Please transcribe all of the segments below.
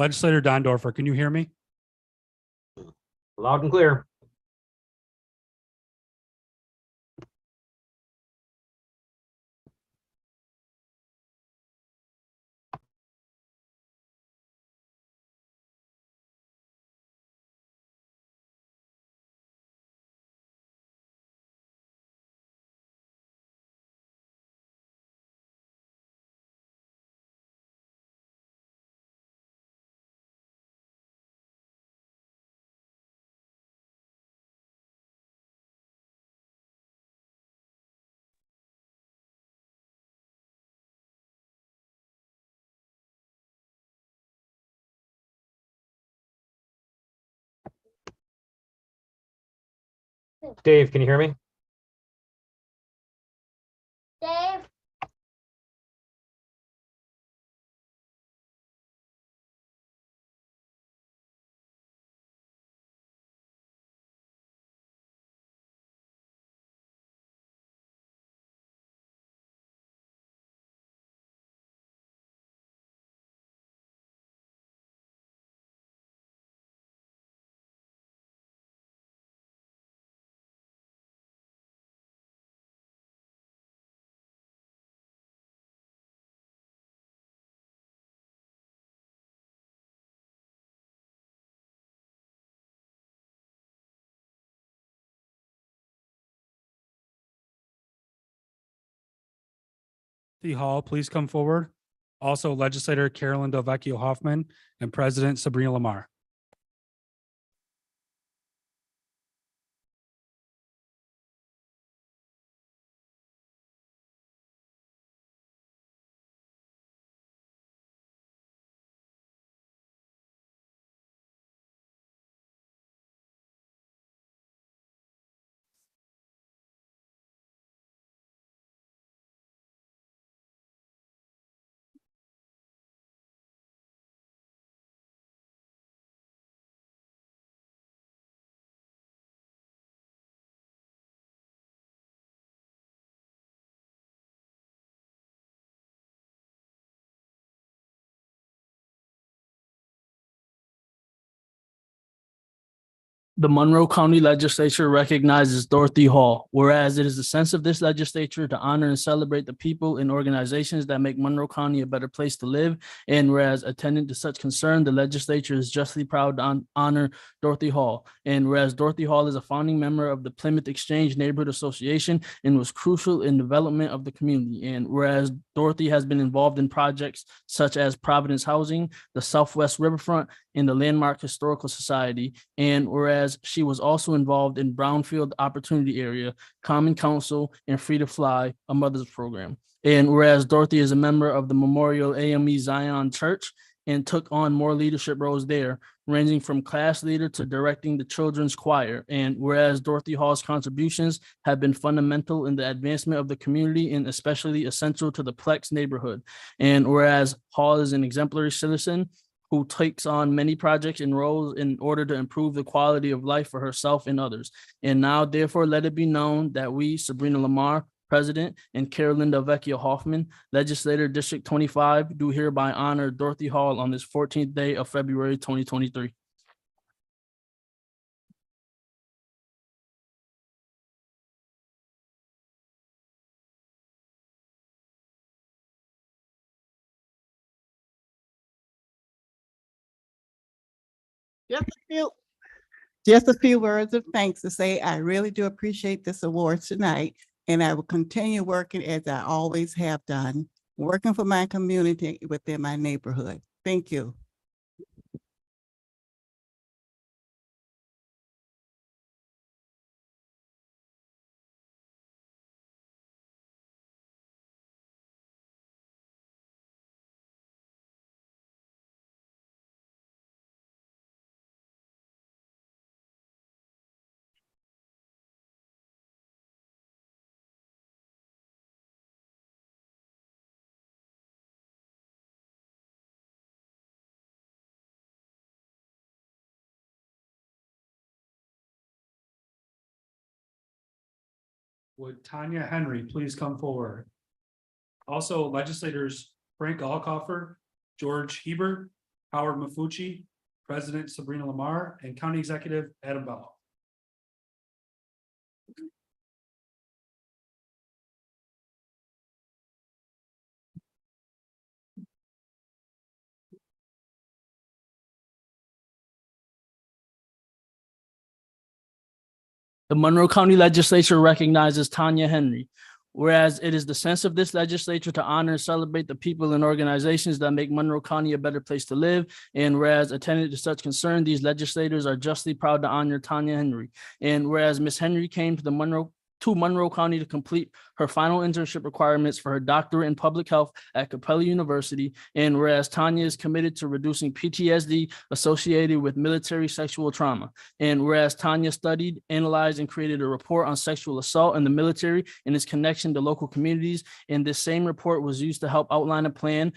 Legislator Dondorfer, can you hear me? Loud and clear. Dave, can you hear me? Dave. Dorothy Hall, please come forward. Also, Legislator Carolyn Delvecchio Hoffman and President Sabrina Lamar. The Monroe County Legislature recognizes Dorothy Hall, whereas it is the sense of this legislature to honor and celebrate the people and organizations that make Monroe County a better place to live. And whereas attendant to such concern, the legislature is justly proud to honor Dorothy Hall. And whereas Dorothy Hall is a founding member of the Plymouth Exchange Neighborhood Association and was crucial in development of the community. And whereas Dorothy has been involved in projects such as Providence Housing, the Southwest Riverfront, and the Landmark Historical Society. And whereas she was also involved in Brownfield Opportunity Area, Common Council, and Free to Fly, a mother's program. And whereas Dorothy is a member of the Memorial AME Zion Church and took on more leadership roles there, ranging from class leader to directing the children's choir. And whereas Dorothy Hall's contributions have been fundamental in the advancement of the community and especially essential to the Plex neighborhood. And whereas Hall is an exemplary citizen who takes on many projects and roles in order to improve the quality of life for herself and others. And now, therefore, let it be known that we, Sabrina Lamar, President, and Carolyn Delvecchio Hoffman, Legislator District 25, do hereby honor Dorothy Hall on this 14th day of February 2023. Just a few words of thanks to say I really do appreciate this award tonight, and I will continue working as I always have done, working for my community within my neighborhood. Thank you. Would Tanya Henry please come forward? Also, legislators Frank Alcoffer, George Hebert, Howard Mafucci, President Sabrina Lamar, and County Executive Adam Bello. The Monroe County Legislature recognizes Tanya Henry. Whereas it is the sense of this legislature to honor and celebrate the people and organizations that make Monroe County a better place to live. And whereas attendant to such concern, these legislators are justly proud to honor Tanya Henry. And whereas Ms. Henry came to Monroe County to complete her final internship requirements for her doctorate in public health at Capella University. And whereas Tanya is committed to reducing PTSD associated with military sexual trauma. And whereas Tanya studied, analyzed, and created a report on sexual assault in the military and its connection to local communities. And this same report was used to help outline a plan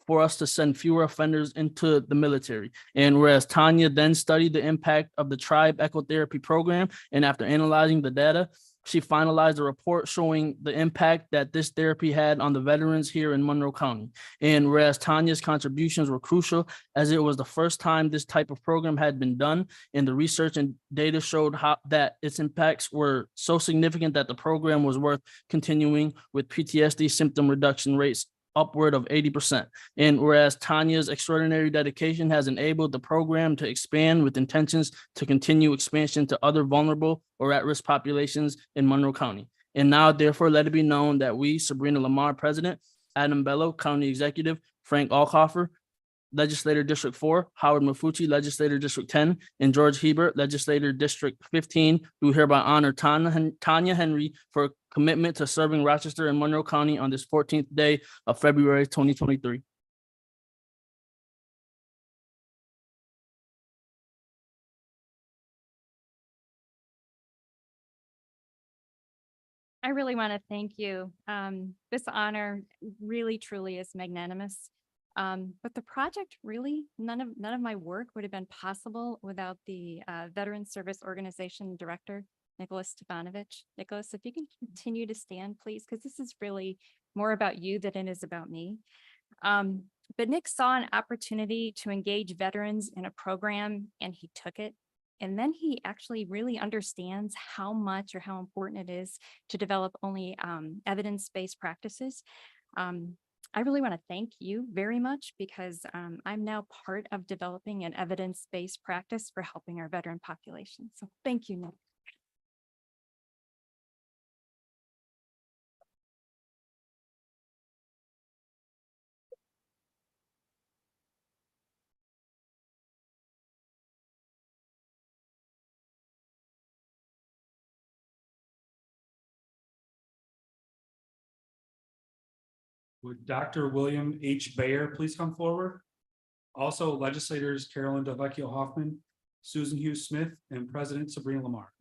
for us to send fewer offenders into the military. And whereas Tanya then studied the impact of the Tribe Ecotherapy Program, and after analyzing the data, she finalized a report showing the impact that this therapy had on the veterans here in Monroe County. And whereas Tanya's contributions were crucial, as it was the first time this type of program had been done, and the research and data showed that its impacts were so significant that the program was worth continuing, with PTSD symptom reduction rates upward of 80%. And whereas Tanya's extraordinary dedication has enabled the program to expand with intentions to continue expansion to other vulnerable or at-risk populations in Monroe County. And now, therefore, let it be known that we, Sabrina Lamar, President, Adam Bello, County Executive, Frank Alcoffer, Legislator District 4, Howard Mafucci, Legislator District 10, and George Hebert, Legislator District 15, do hereby honor Tanya Henry for commitment to serving Rochester and Monroe County on this 14th day of February 2023. I really want to thank you. This honor really, truly is magnanimous. But the project really, none of my work would have been possible without the Veteran Service Organization Director, Nicholas Stefanovich. Nicholas, if you can continue to stand, please, because this is really more about you than it is about me. But Nick saw an opportunity to engage veterans in a program, and he took it. And then he actually really understands how much or how important it is to develop only evidence-based practices. I really want to thank you very much, because I'm now part of developing an evidence-based practice for helping our veteran population. So thank you, Nick. Would Dr. William H. Bayer please come forward? Also, legislators Carolyn Delvecchio Hoffman, Susan Hughes Smith, and President Sabrina Lamar.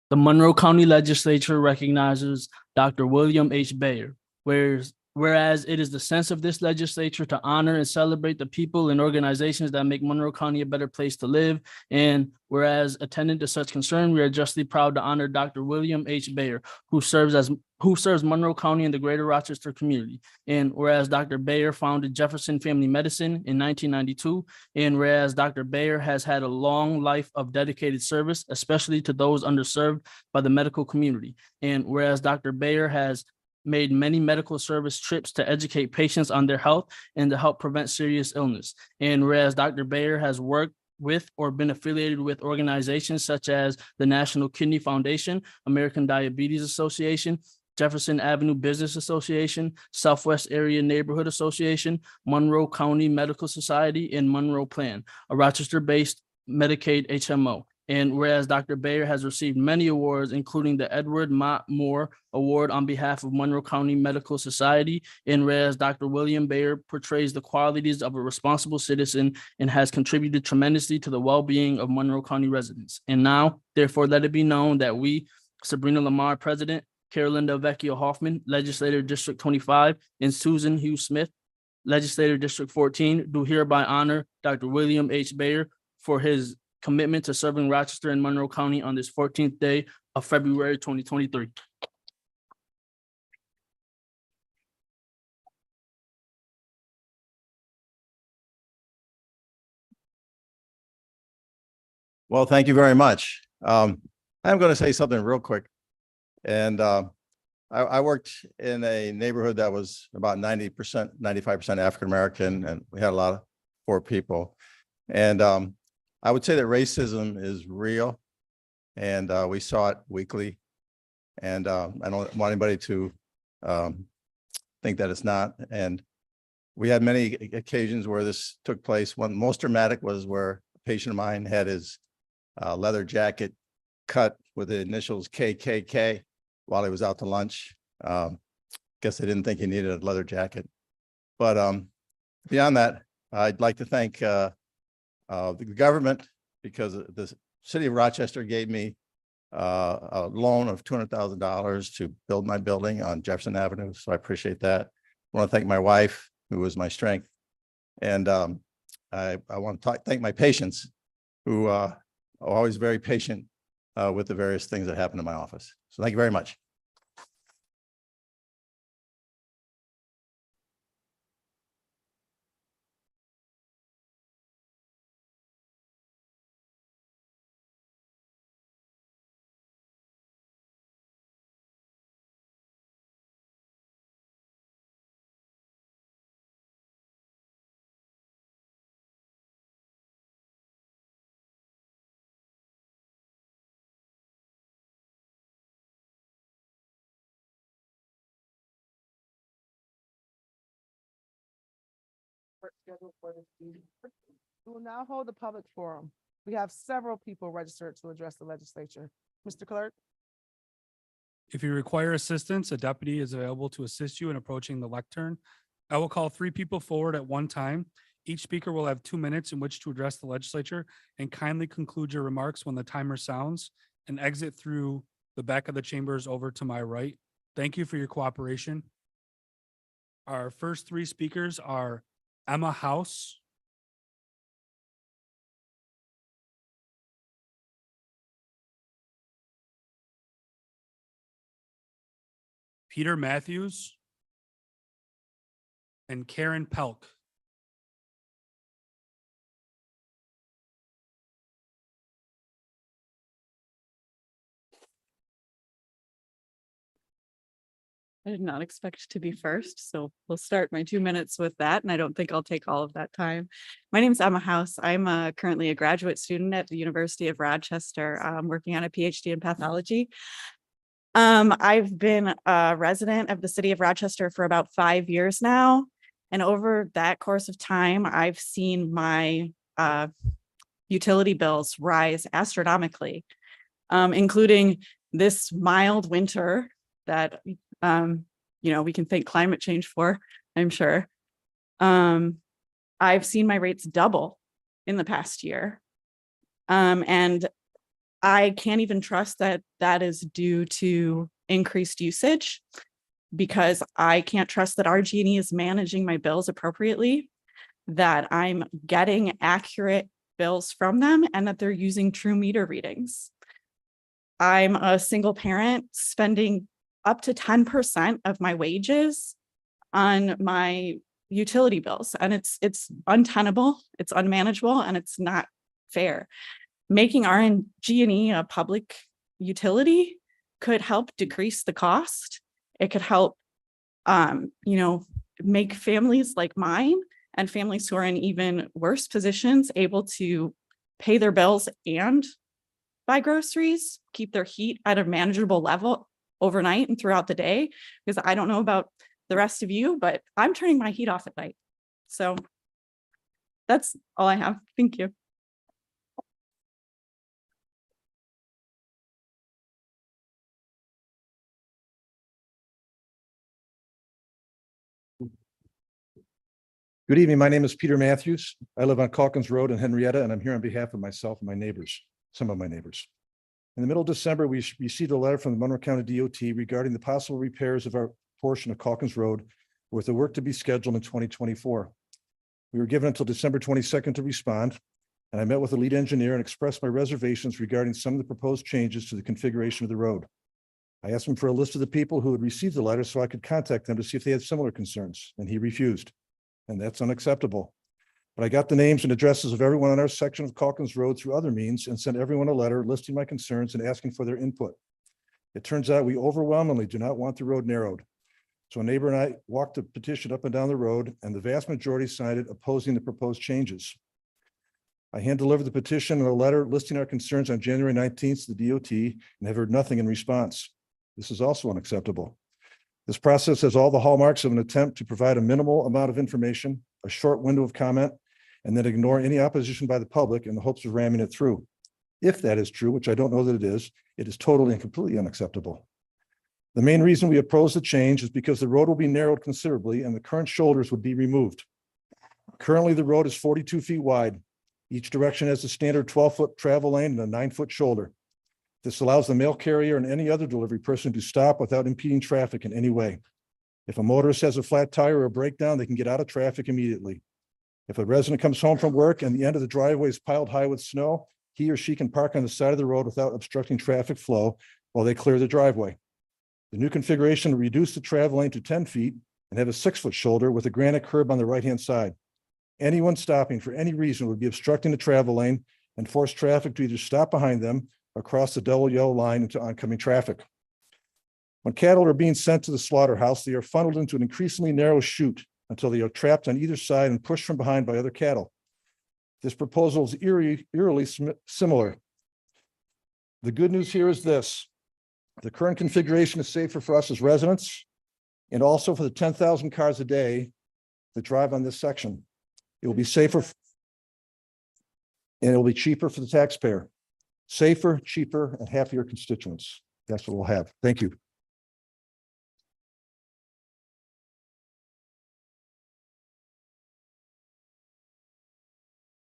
The Monroe County Legislature recognizes Dr. William H. Bayer, whereas it is the sense of this legislature to honor and celebrate the people and organizations that make Monroe County a better place to live. And whereas attendant to such concern, we are justly proud to honor Dr. William H. Bayer, who serves Monroe County and the greater Rochester community. And whereas Dr. Bayer founded Jefferson Family Medicine in 1992, and whereas Dr. Bayer has had a long life of dedicated service, especially to those underserved by the medical community. And whereas Dr. Bayer has made many medical service trips to educate patients on their health and to help prevent serious illness. And whereas Dr. Bayer has worked with or been affiliated with organizations such as the National Kidney Foundation, American Diabetes Association, Jefferson Avenue Business Association, Southwest Area Neighborhood Association, Monroe County Medical Society, and Monroe Plan, a Rochester-based Medicaid HMO. And whereas Dr. Bayer has received many awards, including the Edward Mott Moore Award on behalf of Monroe County Medical Society, and whereas Dr. William Bayer portrays the qualities of a responsible citizen and has contributed tremendously to the well-being of Monroe County residents. And now, therefore, let it be known that we, Sabrina Lamar, President, Carolyn Delvecchio Hoffman, Legislator District 25, and Susan Hughes Smith, Legislator District 14, do hereby honor Dr. William H. Bayer for his commitment to serving Rochester and Monroe County on this 14th day of February 2023. Well, thank you very much. I'm going to say something real quick. And I worked in a neighborhood that was about 90%, 95% African-American, and we had a lot of poor people. And I would say that racism is real, and we saw it weekly. And I don't want anybody to think that it's not. And we had many occasions where this took place. One most dramatic was where a patient of mine had his leather jacket cut with the initials KKK while he was out to lunch. Guess they didn't think he needed a leather jacket. But beyond that, I'd like to thank the government, because the city of Rochester gave me a loan of $200,000 to build my building on Jefferson Avenue. So I appreciate that. I want to thank my wife, who was my strength. And I want to thank my patients, who are always very patient with the various things that happen in my office. So thank you very much. Scheduled for this meeting. We will now hold the public forum. We have several people registered to address the legislature. Mr. Clerk? If you require assistance, a deputy is available to assist you in approaching the lectern. I will call 3 people forward at one time. Each speaker will have 2 minutes in which to address the legislature, and kindly conclude your remarks when the timer sounds, and exit through the back of the chambers over to my right. Thank you for your cooperation. Our first 3 speakers are Emma House, Peter Matthews, and Karen Pelk. I did not expect to be first, so we'll start my 2 minutes with that, and I don't think I'll take all of that time. My name is Emma House. I'm currently a graduate student at the University of Rochester, working on a PhD in pathology. I've been a resident of the city of Rochester for about 5 years now, and over that course of time, I've seen my utility bills rise astronomically, including this mild winter that we can thank climate change for, I'm sure. I've seen my rates double in the past year. And I can't even trust that that is due to increased usage, because I can't trust that RG&E is managing my bills appropriately, that I'm getting accurate bills from them, and that they're using true meter readings. I'm a single parent spending up to 10% of my wages on my utility bills. And it's untenable, it's unmanageable, and it's not fair. Making RG&E a public utility could help decrease the cost. It could help, make families like mine and families who are in even worse positions able to pay their bills and buy groceries, keep their heat at a manageable level overnight and throughout the day, because I don't know about the rest of you, but I'm turning my heat off at night. So that's all I have. Thank you. Good evening. My name is Peter Matthews. I live on Calkins Road in Henrietta, and I'm here on behalf of myself and my neighbors, some of my neighbors. In the middle of December, we received a letter from the Monroe County DOT regarding the possible repairs of our portion of Calkins Road with the work to be scheduled in 2024. We were given until December 22nd to respond, and I met with the lead engineer and expressed my reservations regarding some of the proposed changes to the configuration of the road. I asked him for a list of the people who had received the letter so I could contact them to see if they had similar concerns, and he refused. And that's unacceptable. But I got the names and addresses of everyone on our section of Calkins Road through other means and sent everyone a letter listing my concerns and asking for their input. It turns out we overwhelmingly do not want the road narrowed. So a neighbor and I walked the petition up and down the road, and the vast majority signed it opposing the proposed changes. I hand-delivered the petition and a letter listing our concerns on January 19th to the DOT and have heard nothing in response. This is also unacceptable. This process has all the hallmarks of an attempt to provide a minimal amount of information, a short window of comment, and then ignore any opposition by the public in the hopes of ramming it through. If that is true, which I don't know that it is totally and completely unacceptable. The main reason we oppose the change is because the road will be narrowed considerably and the current shoulders would be removed. Currently, the road is 42 feet wide. Each direction has a standard 12-foot travel lane and a 9-foot shoulder. This allows the mail carrier and any other delivery person to stop without impeding traffic in any way. If a motorist has a flat tire or a breakdown, they can get out of traffic immediately. If a resident comes home from work and the end of the driveway is piled high with snow, he or she can park on the side of the road without obstructing traffic flow while they clear the driveway. The new configuration will reduce the travel lane to 10 feet and have a 6-foot shoulder with a granite curb on the right-hand side. Anyone stopping for any reason would be obstructing the travel lane and force traffic to either stop behind them or cross the double yellow line into oncoming traffic. When cattle are being sent to the slaughterhouse, they are funneled into an increasingly narrow chute until they are trapped on either side and pushed from behind by other cattle. This proposal is eerily similar. The good news here is this: the current configuration is safer for us as residents and also for the 10,000 cars a day that drive on this section. It will be safer and it will be cheaper for the taxpayer. Safer, cheaper, and happier constituents. That's what we'll have. Thank you.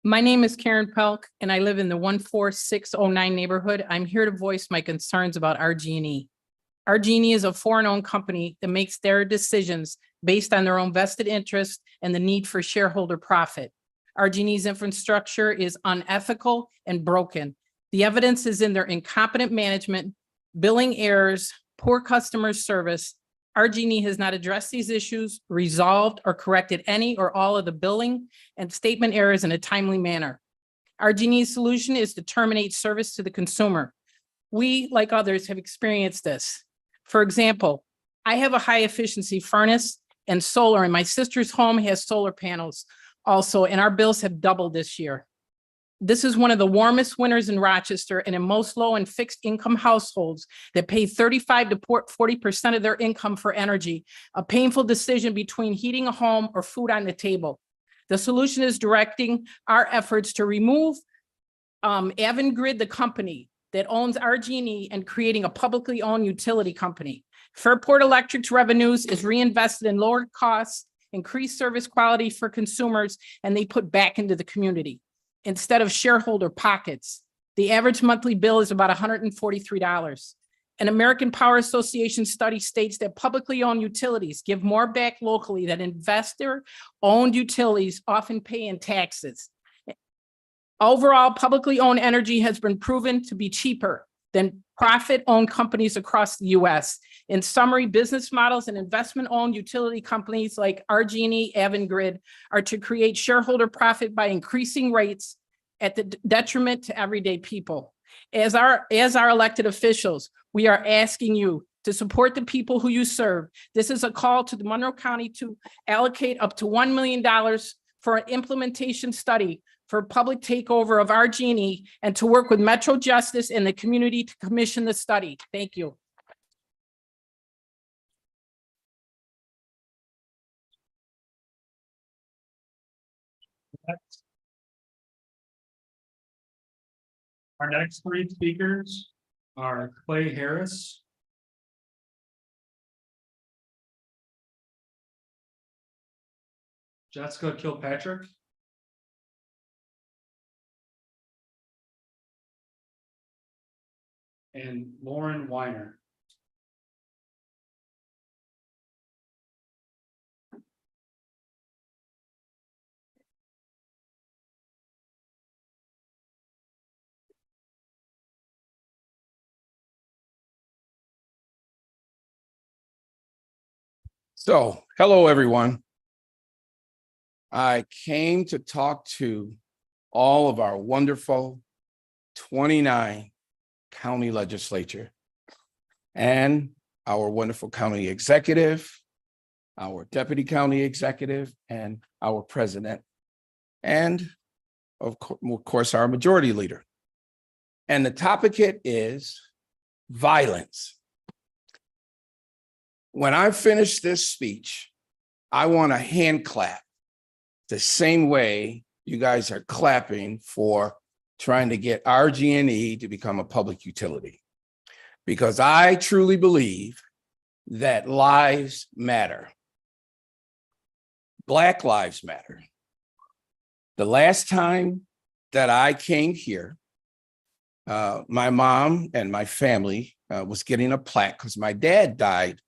My name is Karen Pelk, and I live in the 14609 neighborhood. I'm here to voice my concerns about RG&E. RG&E is a foreign-owned company that makes their decisions based on their own vested interest and the need for shareholder profit. RG&E's infrastructure is unethical and broken. The evidence is in their incompetent management, billing errors, poor customer service. RG&E has not addressed these issues, resolved or corrected any or all of the billing and statement errors in a timely manner. RG&E's solution is to terminate service to the consumer. We, like others, have experienced this. For example, I have a high efficiency furnace and solar, and my sister's home has solar panels also, and our bills have doubled this year. This is one of the warmest winters in Rochester, and in most low and fixed income households that pay 35 to 40% of their income for energy, a painful decision between heating a home or food on the table. The solution is directing our efforts to remove Avangrid, the company that owns RG&E, and creating a publicly owned utility company. Fairport Electric's revenues is reinvested in lower costs, increased service quality for consumers, and they put back into the community instead of shareholder pockets. The average monthly bill is about $143. An American Power Association study states that publicly owned utilities give more back locally than investor-owned utilities often pay in taxes. Overall, publicly owned energy has been proven to be cheaper than profit-owned companies across the US. In summary, business models and investment-owned utility companies like RG&E, Avangrid are to create shareholder profit by increasing rates at the detriment to everyday people. As our elected officials, we are asking you to support the people who you serve. This is a call to the Monroe County to allocate up to $1 million for an implementation study for public takeover of RG&E and to work with Metro Justice and the community to commission the study. Thank you. Our next three speakers are Clay Harris, Jessica Kilpatrick. And Lauren Weiner. So, hello, everyone. I came to talk to all of our wonderful 29 county legislature and our wonderful county executive, our deputy county executive, and our president, and of course, our majority leader. And the topic is violence. When I finish this speech, I want a hand clap the same way you guys are clapping for trying to get RG&E to become a public utility. Because I truly believe that lives matter. Black lives matter. The last time that I came here, my mom and my family was getting a plaque because my dad died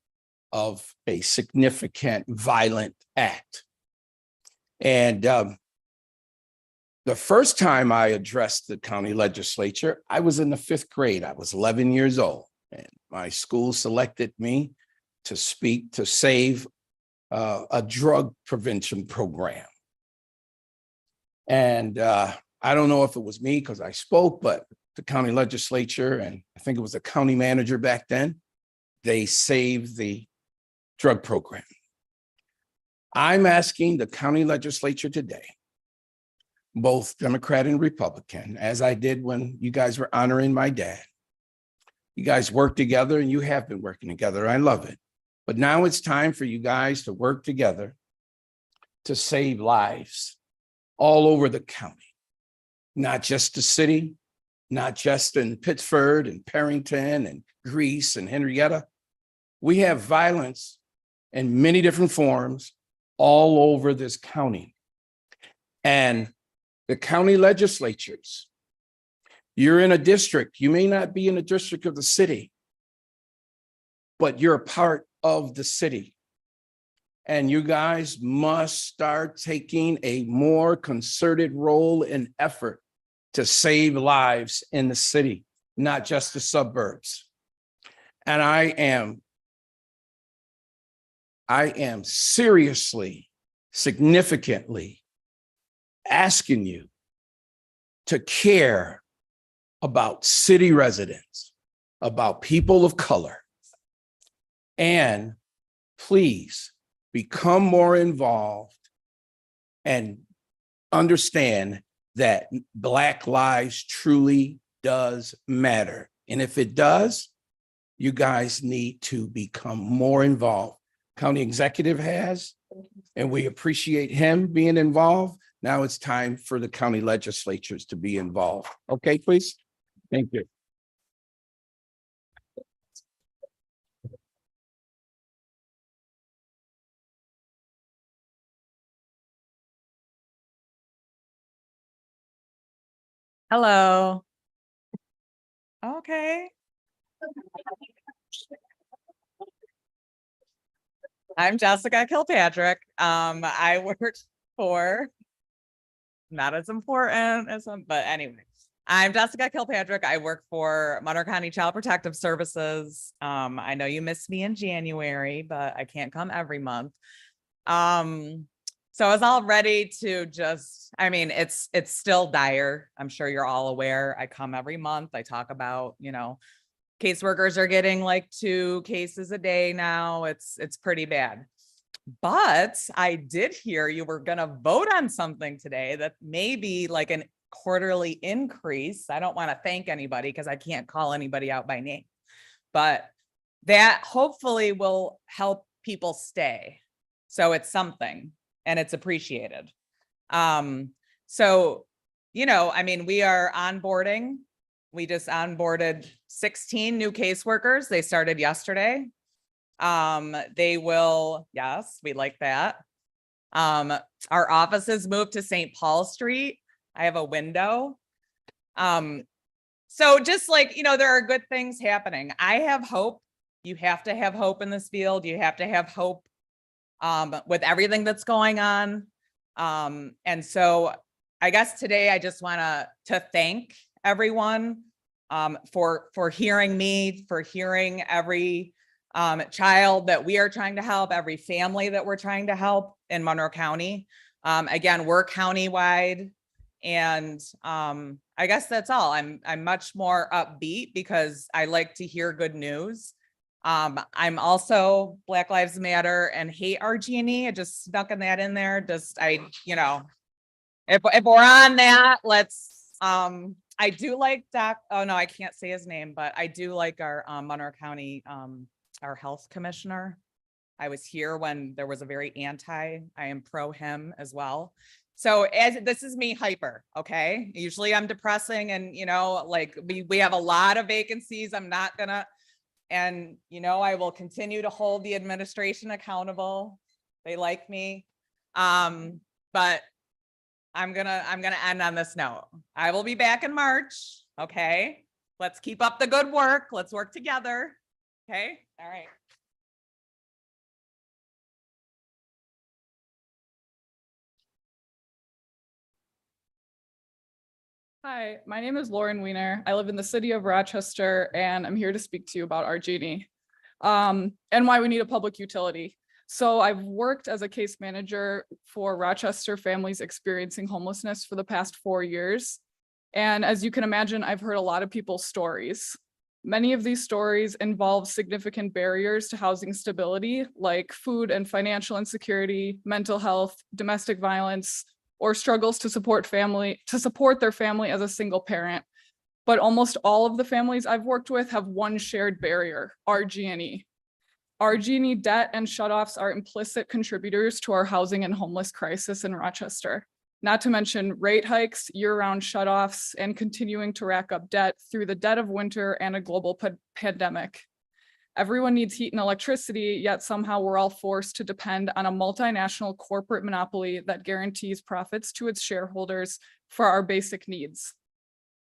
of a significant violent act. And the first time I addressed the county legislature, I was in the 5th grade. I was 11 years old, and my school selected me to speak to save a drug prevention program. And I don't know if it was me because I spoke, but the county legislature, and I think it was the county manager back then, they saved the drug program. I'm asking the county legislature today, both Democrat and Republican, as I did when you guys were honoring my dad. You guys work together, and you have been working together. I love it. But now it's time for you guys to work together to save lives all over the county, not just the city, not just in Pittsford and Perrington and Greece and Henrietta. We have violence in many different forms all over this county. And the county legislatures, you're in a district. You may not be in a district of the city, but you're a part of the city. And you guys must start taking a more concerted role and effort to save lives in the city, not just the suburbs. And I am seriously, significantly asking you to care about city residents, about people of color, and please become more involved and understand that Black lives truly does matter. And if it does, you guys need to become more involved. County executive has, and we appreciate him being involved. Now it's time for the county legislatures to be involved. Okay, please. Thank you. Hello. Okay. I'm Jessica Kilpatrick. I worked for, not as important as some, but anyway, I'm Jessica Kilpatrick. I work for Monroe County Child Protective Services. I know you missed me in January, but I can't come every month. So I was all ready to just, I mean, it's still dire. I'm sure you're all aware. I come every month. I talk about, you know, caseworkers are getting like 2 cases a day now. It's pretty bad. But I did hear you were going to vote on something today that may be like an quarterly increase. I don't want to thank anybody because I can't call anybody out by name, but that hopefully will help people stay. So it's something and it's appreciated. So, you know, I mean, we are onboarding. We just onboarded 16 new caseworkers. They started yesterday. They will, yes, we like that. Our offices moved to St. Paul Street. I have a window. So just like, there are good things happening. I have hope. You have to have hope in this field. You have to have hope with everything that's going on. And so I guess today I just want to thank everyone for hearing me, for hearing every child that we are trying to help, every family that we're trying to help in Monroe County. Again, we're countywide, and I guess that's all. I'm much more upbeat because I like to hear good news. I'm also Black Lives Matter and hate RG&E. I just snuck that in there. If we're on that, let's, I do like oh no, I can't say his name, but I do like our Monroe County, our health commissioner. I was here when there was a very I am pro him as well. So this is me hyper, okay? Usually I'm depressing and, we have a lot of vacancies. I'm not gonna, and, I will continue to hold the administration accountable. They like me. But I'm gonna end on this note. I will be back in March, okay? Let's keep up the good work. Let's work together, okay? All right. Hi, my name is Lauren Weiner. I live in the city of Rochester, and I'm here to speak to you about RG&E and why we need a public utility. So I've worked as a case manager for Rochester families experiencing homelessness for the past 4 years. And as you can imagine, I've heard a lot of people's stories. Many of these stories involve significant barriers to housing stability, like food and financial insecurity, mental health, domestic violence, or struggles to support their family as a single parent. But almost all of the families I've worked with have one shared barrier, RG&E. RG&E debt and shutoffs are implicit contributors to our housing and homeless crisis in Rochester, not to mention rate hikes, year-round shutoffs, and continuing to rack up debt through the dead of winter and a global pandemic. Everyone needs heat and electricity, yet somehow we're all forced to depend on a multinational corporate monopoly that guarantees profits to its shareholders for our basic needs.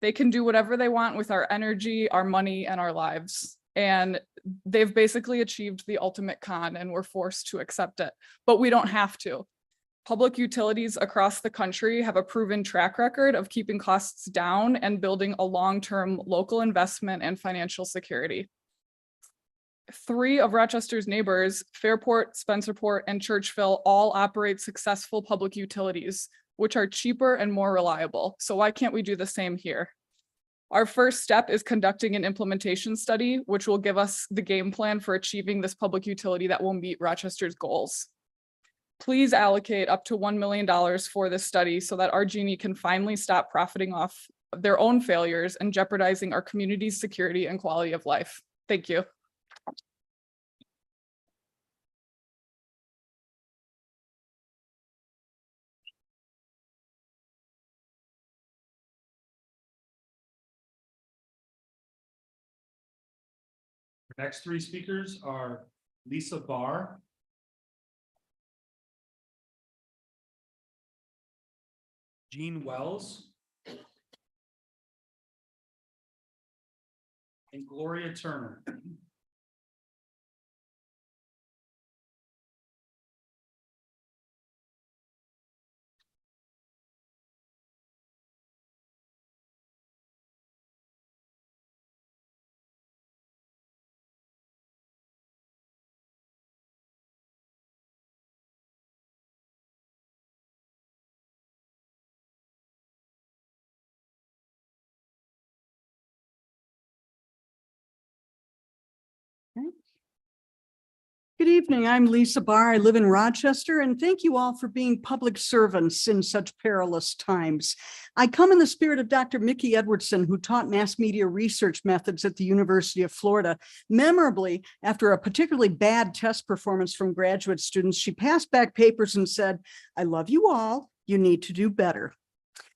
They can do whatever they want with our energy, our money, and our lives. And they've basically achieved the ultimate con, and we're forced to accept it, but we don't have to. Public utilities across the country have a proven track record of keeping costs down and building a long-term local investment and financial security. 3 of Rochester's neighbors, Fairport, Spencerport, and Churchville, all operate successful public utilities, which are cheaper and more reliable. So why can't we do the same here? Our first step is conducting an implementation study, which will give us the game plan for achieving this public utility that will meet Rochester's goals. Please allocate up to $1 million for this study so that RG&E can finally stop profiting off their own failures and jeopardizing our community's security and quality of life. Thank you. The next 3 speakers are Lisa Barr, Jean Wells, and Gloria Turner. Good evening. I'm Lisa Barr. I live in Rochester, and thank you all for being public servants in such perilous times. I come in the spirit of Dr. Mickey Edwardson, who taught mass media research methods at the University of Florida. Memorably, after a particularly bad test performance from graduate students, she passed back papers and said, "I love you all. You need to do better."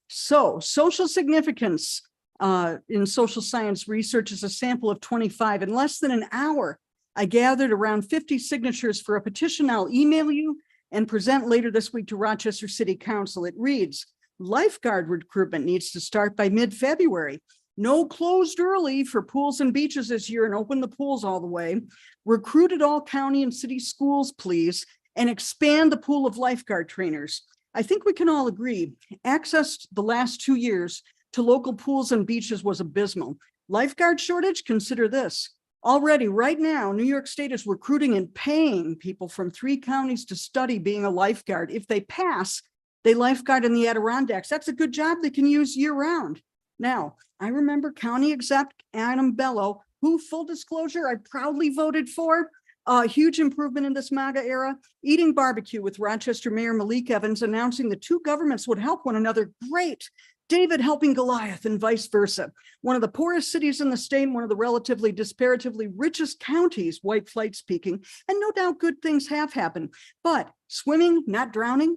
So, social significance in social science research is a sample of 25. In less than an hour, I gathered around 50 signatures for a petition I'll email you and present later this week to Rochester City Council. It reads, lifeguard recruitment needs to start by mid-February. No closed early for pools and beaches this year and open the pools all the way. Recruit at all county and city schools, please, and expand the pool of lifeguard trainers. I think we can all agree, access the last 2 years to local pools and beaches was abysmal. Lifeguard shortage, consider this. Already, right now, New York State is recruiting and paying people from 3 counties to study being a lifeguard. If they pass, they lifeguard in the Adirondacks. That's a good job they can use year round. Now, I remember County Exec Adam Bello, who, full disclosure, I proudly voted for. A huge improvement in this MAGA era, eating barbecue with Rochester Mayor Malik Evans, announcing the 2 governments would help one another. Great. David helping Goliath and vice versa. One of the poorest cities in the state, one of the relatively disparatively richest counties, white flight speaking, and no doubt good things have happened. But swimming, not drowning,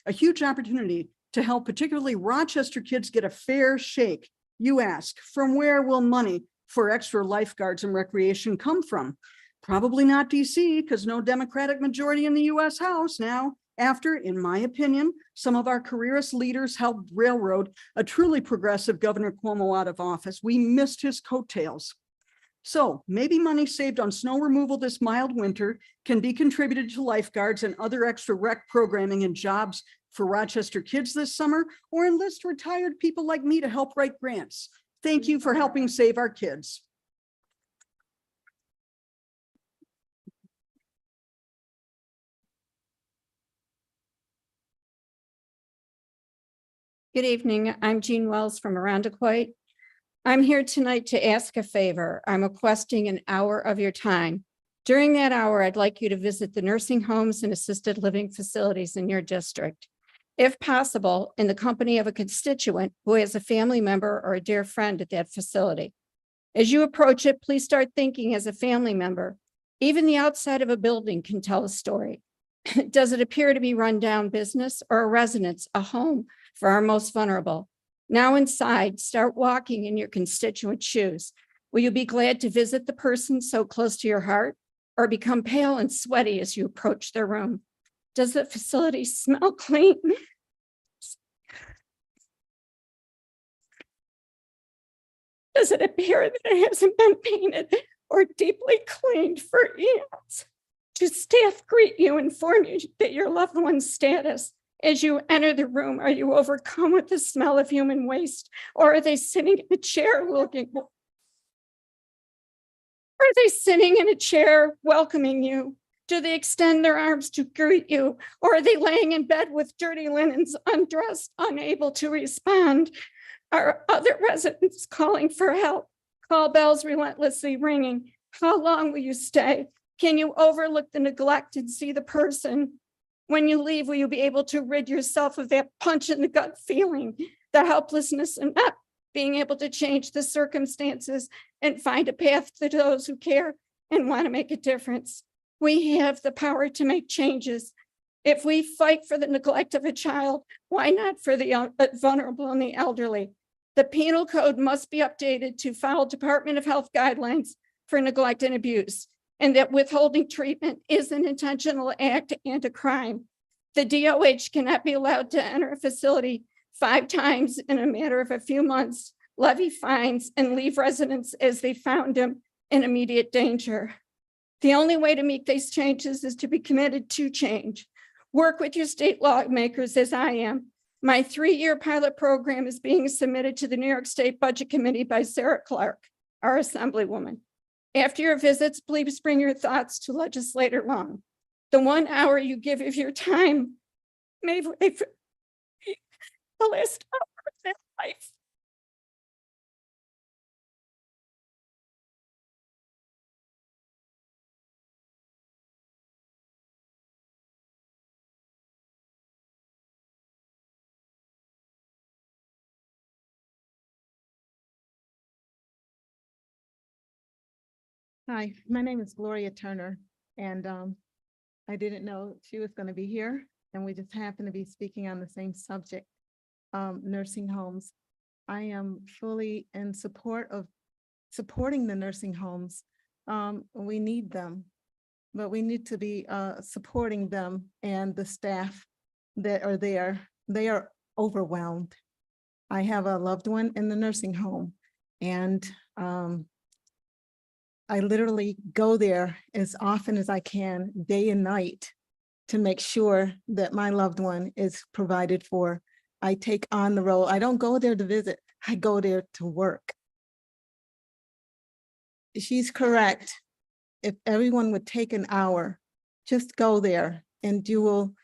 a huge opportunity to help particularly Rochester kids get a fair shake. You ask, from where will money for extra lifeguards and recreation come from? Probably not DC, because no Democratic majority in the US House now, after, in my opinion, some of our careerist leaders helped railroad a truly progressive Governor Cuomo out of office. We missed his coattails. So maybe money saved on snow removal this mild winter can be contributed to lifeguards and other extra rec programming and jobs for Rochester kids this summer, or enlist retired people like me to help write grants. Thank you for helping save our kids. Good evening. I'm Jean Wells from Arundequoit. I'm here tonight to ask a favor. I'm requesting an hour of your time. During that hour, I'd like you to visit the nursing homes and assisted living facilities in your district. If possible, in the company of a constituent who has a family member or a dear friend at that facility. As you approach it, please start thinking as a family member. Even the outside of a building can tell a story. Does it appear to be run down business or a residence, a home for our most vulnerable? Now inside, start walking in your constituent shoes. Will you be glad to visit the person so close to your heart, or become pale and sweaty as you approach their room? Does the facility smell clean? Does it appear that it hasn't been painted or deeply cleaned for eons? Do staff greet you, inform you that your loved one's status? As you enter the room, are you overcome with the smell of human waste? Or are they sitting in a chair looking? Are they sitting in a chair welcoming you? Do they extend their arms to greet you? Or are they laying in bed with dirty linens, undressed, unable to respond? Are other residents calling for help? Call bells relentlessly ringing. How long will you stay? Can you overlook the neglect and see the person? When you leave, will you be able to rid yourself of that punch in the gut feeling, the helplessness and not being able to change the circumstances and find a path to those who care and want to make a difference? We have the power to make changes. If we fight for the neglect of a child, why not for the vulnerable and the elderly? The penal code must be updated to follow Department of Health guidelines for neglect and abuse, and that withholding treatment is an intentional act and a crime. The DOH cannot be allowed to enter a facility 5 times in a matter of a few months, levy fines, and leave residents as they found them in immediate danger. The only way to make these changes is to be committed to change. Work with your state lawmakers as I am. My 3-year pilot program is being submitted to the New York State Budget Committee by Sarah Clark, our Assemblywoman. After your visits, please bring your thoughts to Legislator Long. The 1 hour you give of your time may be the last hour of their life. Hi, my name is Gloria Turner, and I didn't know she was going to be here, and we just happen to be speaking on the same subject, nursing homes. I am fully in support of supporting the nursing homes. We need them, but we need to be supporting them and the staff that are there. They are overwhelmed. I have a loved one in the nursing home, and I literally go there as often as I can, day and night, to make sure that my loved one is provided for. I take on the role. I don't go there to visit. I go there to work. She's correct. If everyone would take an hour, just go there and you will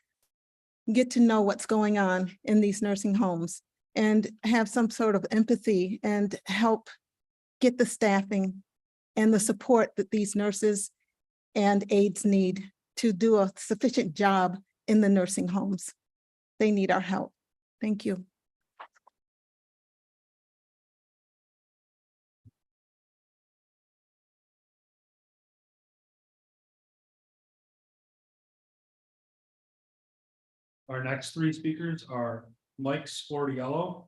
get to know what's going on in these nursing homes and have some sort of empathy and help get the staffing and the support that these nurses and aides need to do a sufficient job in the nursing homes. They need our help. Thank you. Our next three speakers are Mike Sportiello,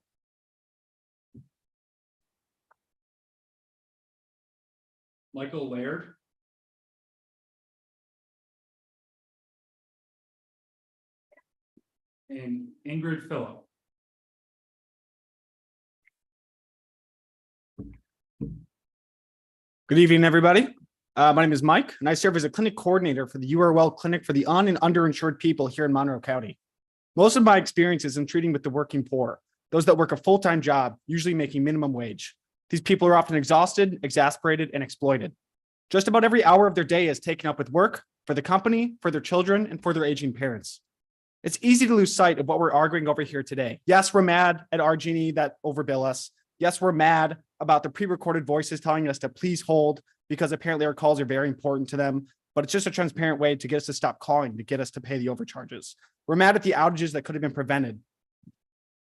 Michael Laird, and Ingrid Phillip. Good evening, everybody. My name is Mike, and I serve as a clinic coordinator for the You Are Well Clinic for the un- and underinsured people here in Monroe County. Most of my experience is in treating with the working poor, those that work a full-time job, usually making minimum wage. These people are often exhausted, exasperated, and exploited. Just about every hour of their day is taken up with work for the company, for their children, and for their aging parents. It's easy to lose sight of what we're arguing over here today. Yes, we're mad at RG&E that overbill us. Yes, we're mad about the pre-recorded voices telling us to please hold because apparently our calls are very important to them, but it's just a transparent way to get us to stop calling, to get us to pay the overcharges. We're mad at the outages that could have been prevented.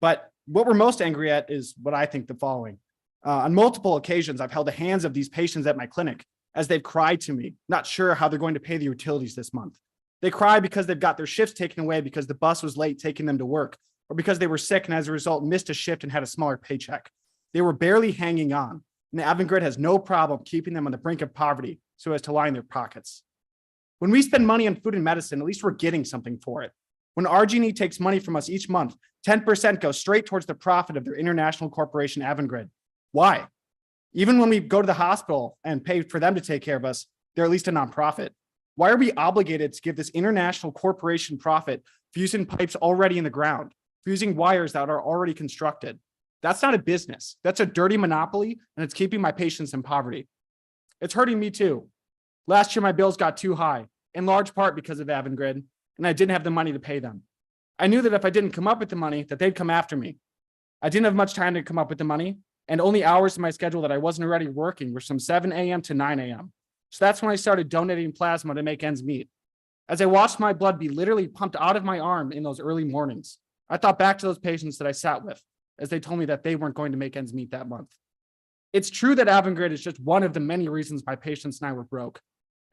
But what we're most angry at is what I think the following. On multiple occasions, I've held the hands of these patients at my clinic as they've cried to me, not sure how they're going to pay the utilities this month. They cry because they've got their shifts taken away because the bus was late taking them to work, or because they were sick and as a result missed a shift and had a smaller paycheck. They were barely hanging on, and Avangrid has no problem keeping them on the brink of poverty so as to line their pockets. When we spend money on food and medicine, at least we're getting something for it. When RG&E takes money from us each month, 10% goes straight towards the profit of their international corporation, Avangrid. Why? Even when we go to the hospital and pay for them to take care of us, they're at least a nonprofit. Why are we obligated to give this international corporation profit for using pipes already in the ground, for using wires that are already constructed? That's not a business. That's a dirty monopoly, and it's keeping my patients in poverty. It's hurting me too. Last year, my bills got too high, in large part because of Avangrid, and I didn't have the money to pay them. I knew that if I didn't come up with the money, that they'd come after me. I didn't have much time to come up with the money, and only hours in my schedule that I wasn't already working were from 7 a.m. to 9 a.m. So that's when I started donating plasma to make ends meet. As I watched my blood be literally pumped out of my arm in those early mornings, I thought back to those patients that I sat with as they told me that they weren't going to make ends meet that month. It's true that Avangrid is just one of the many reasons my patients and I were broke,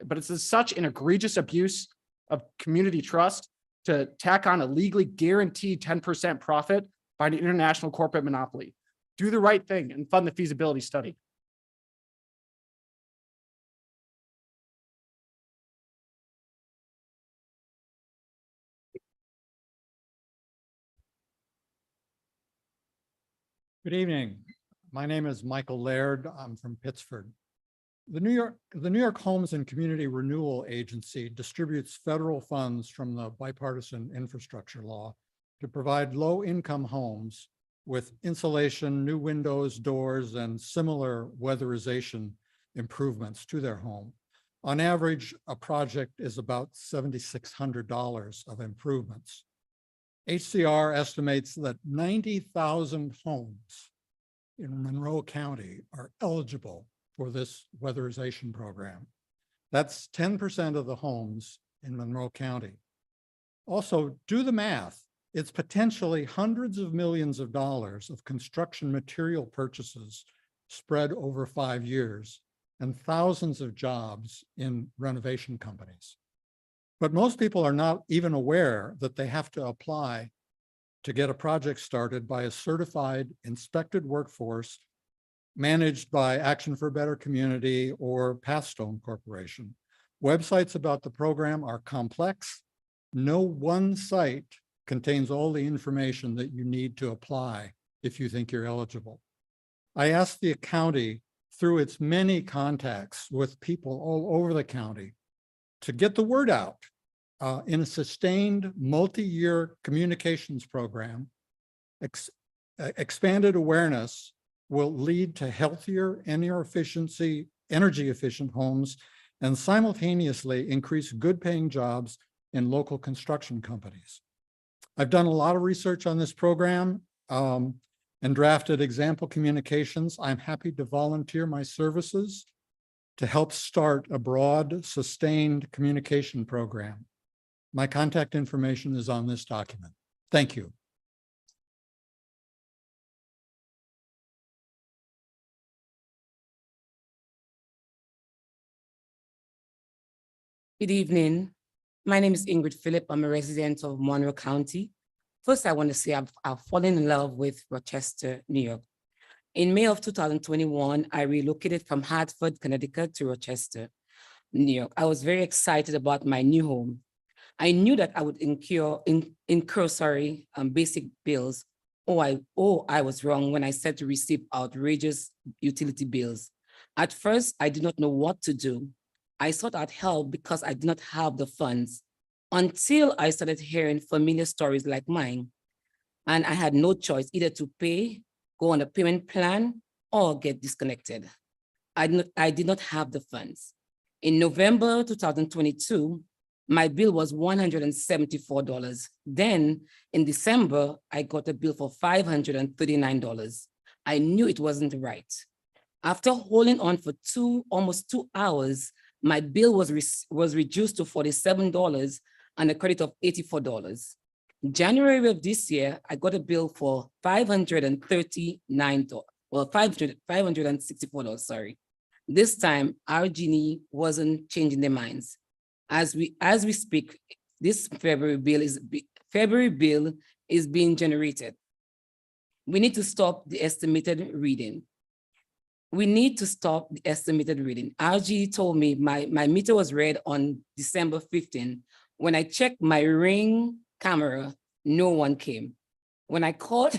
but it's such an egregious abuse of community trust to tack on a legally guaranteed 10% profit by an international corporate monopoly. Do the right thing and fund the feasibility study. Good evening. My name is Michael Laird. I'm from Pittsford. The New York Homes and Community Renewal Agency distributes federal funds from the bipartisan infrastructure law to provide low-income homes with insulation, new windows, doors, and similar weatherization improvements to their home. On average, a project is about $7,600 of improvements. HCR estimates that 90,000 homes in Monroe County are eligible for this weatherization program. That's 10% of the homes in Monroe County. Also, do the math. It's potentially hundreds of millions of dollars of construction material purchases spread over 5 years and thousands of jobs in renovation companies. But most people are not even aware that they have to apply to get a project started by a certified inspected workforce managed by Action for a Better Community or Pathstone Corporation. Websites about the program are complex. No one site contains all the information that you need to apply if you think you're eligible. I asked the county, through its many contacts with people all over the county, to get the word out in a sustained multi-year communications program. Expanded awareness will lead to healthier, energy efficient homes and simultaneously increase good paying jobs in local construction companies. I've done a lot of research on this program and drafted example communications. I'm happy to volunteer my services to help start a broad, sustained communication program. My contact information is on this document. Thank you. Good evening. My name is Ingrid Phillip. I'm a resident of Monroe County. First, I want to say I've fallen in love with Rochester, New York. In May of 2021, I relocated from Hartford, Connecticut to Rochester, New York. I was very excited about my new home. I knew that I would incur basic bills. I was wrong when I said to receive outrageous utility bills. At first, I did not know what to do. I sought out help because I did not have the funds until I started hearing familiar stories like mine. And I had no choice either to pay, go on a payment plan, or get disconnected. I did not have the funds. In November 2022, my bill was $174. Then in December, I got a bill for $539. I knew it wasn't right. After holding on for almost 2 hours, my bill was reduced to $47 and a credit of $84. In January of this year, I got a bill for $564, sorry. This time, our genie wasn't changing their minds. As we speak, this February bill is being generated. We need to stop the estimated reading. RG told me my meter was read on December 15. When I checked my Ring camera, no one came. When I called,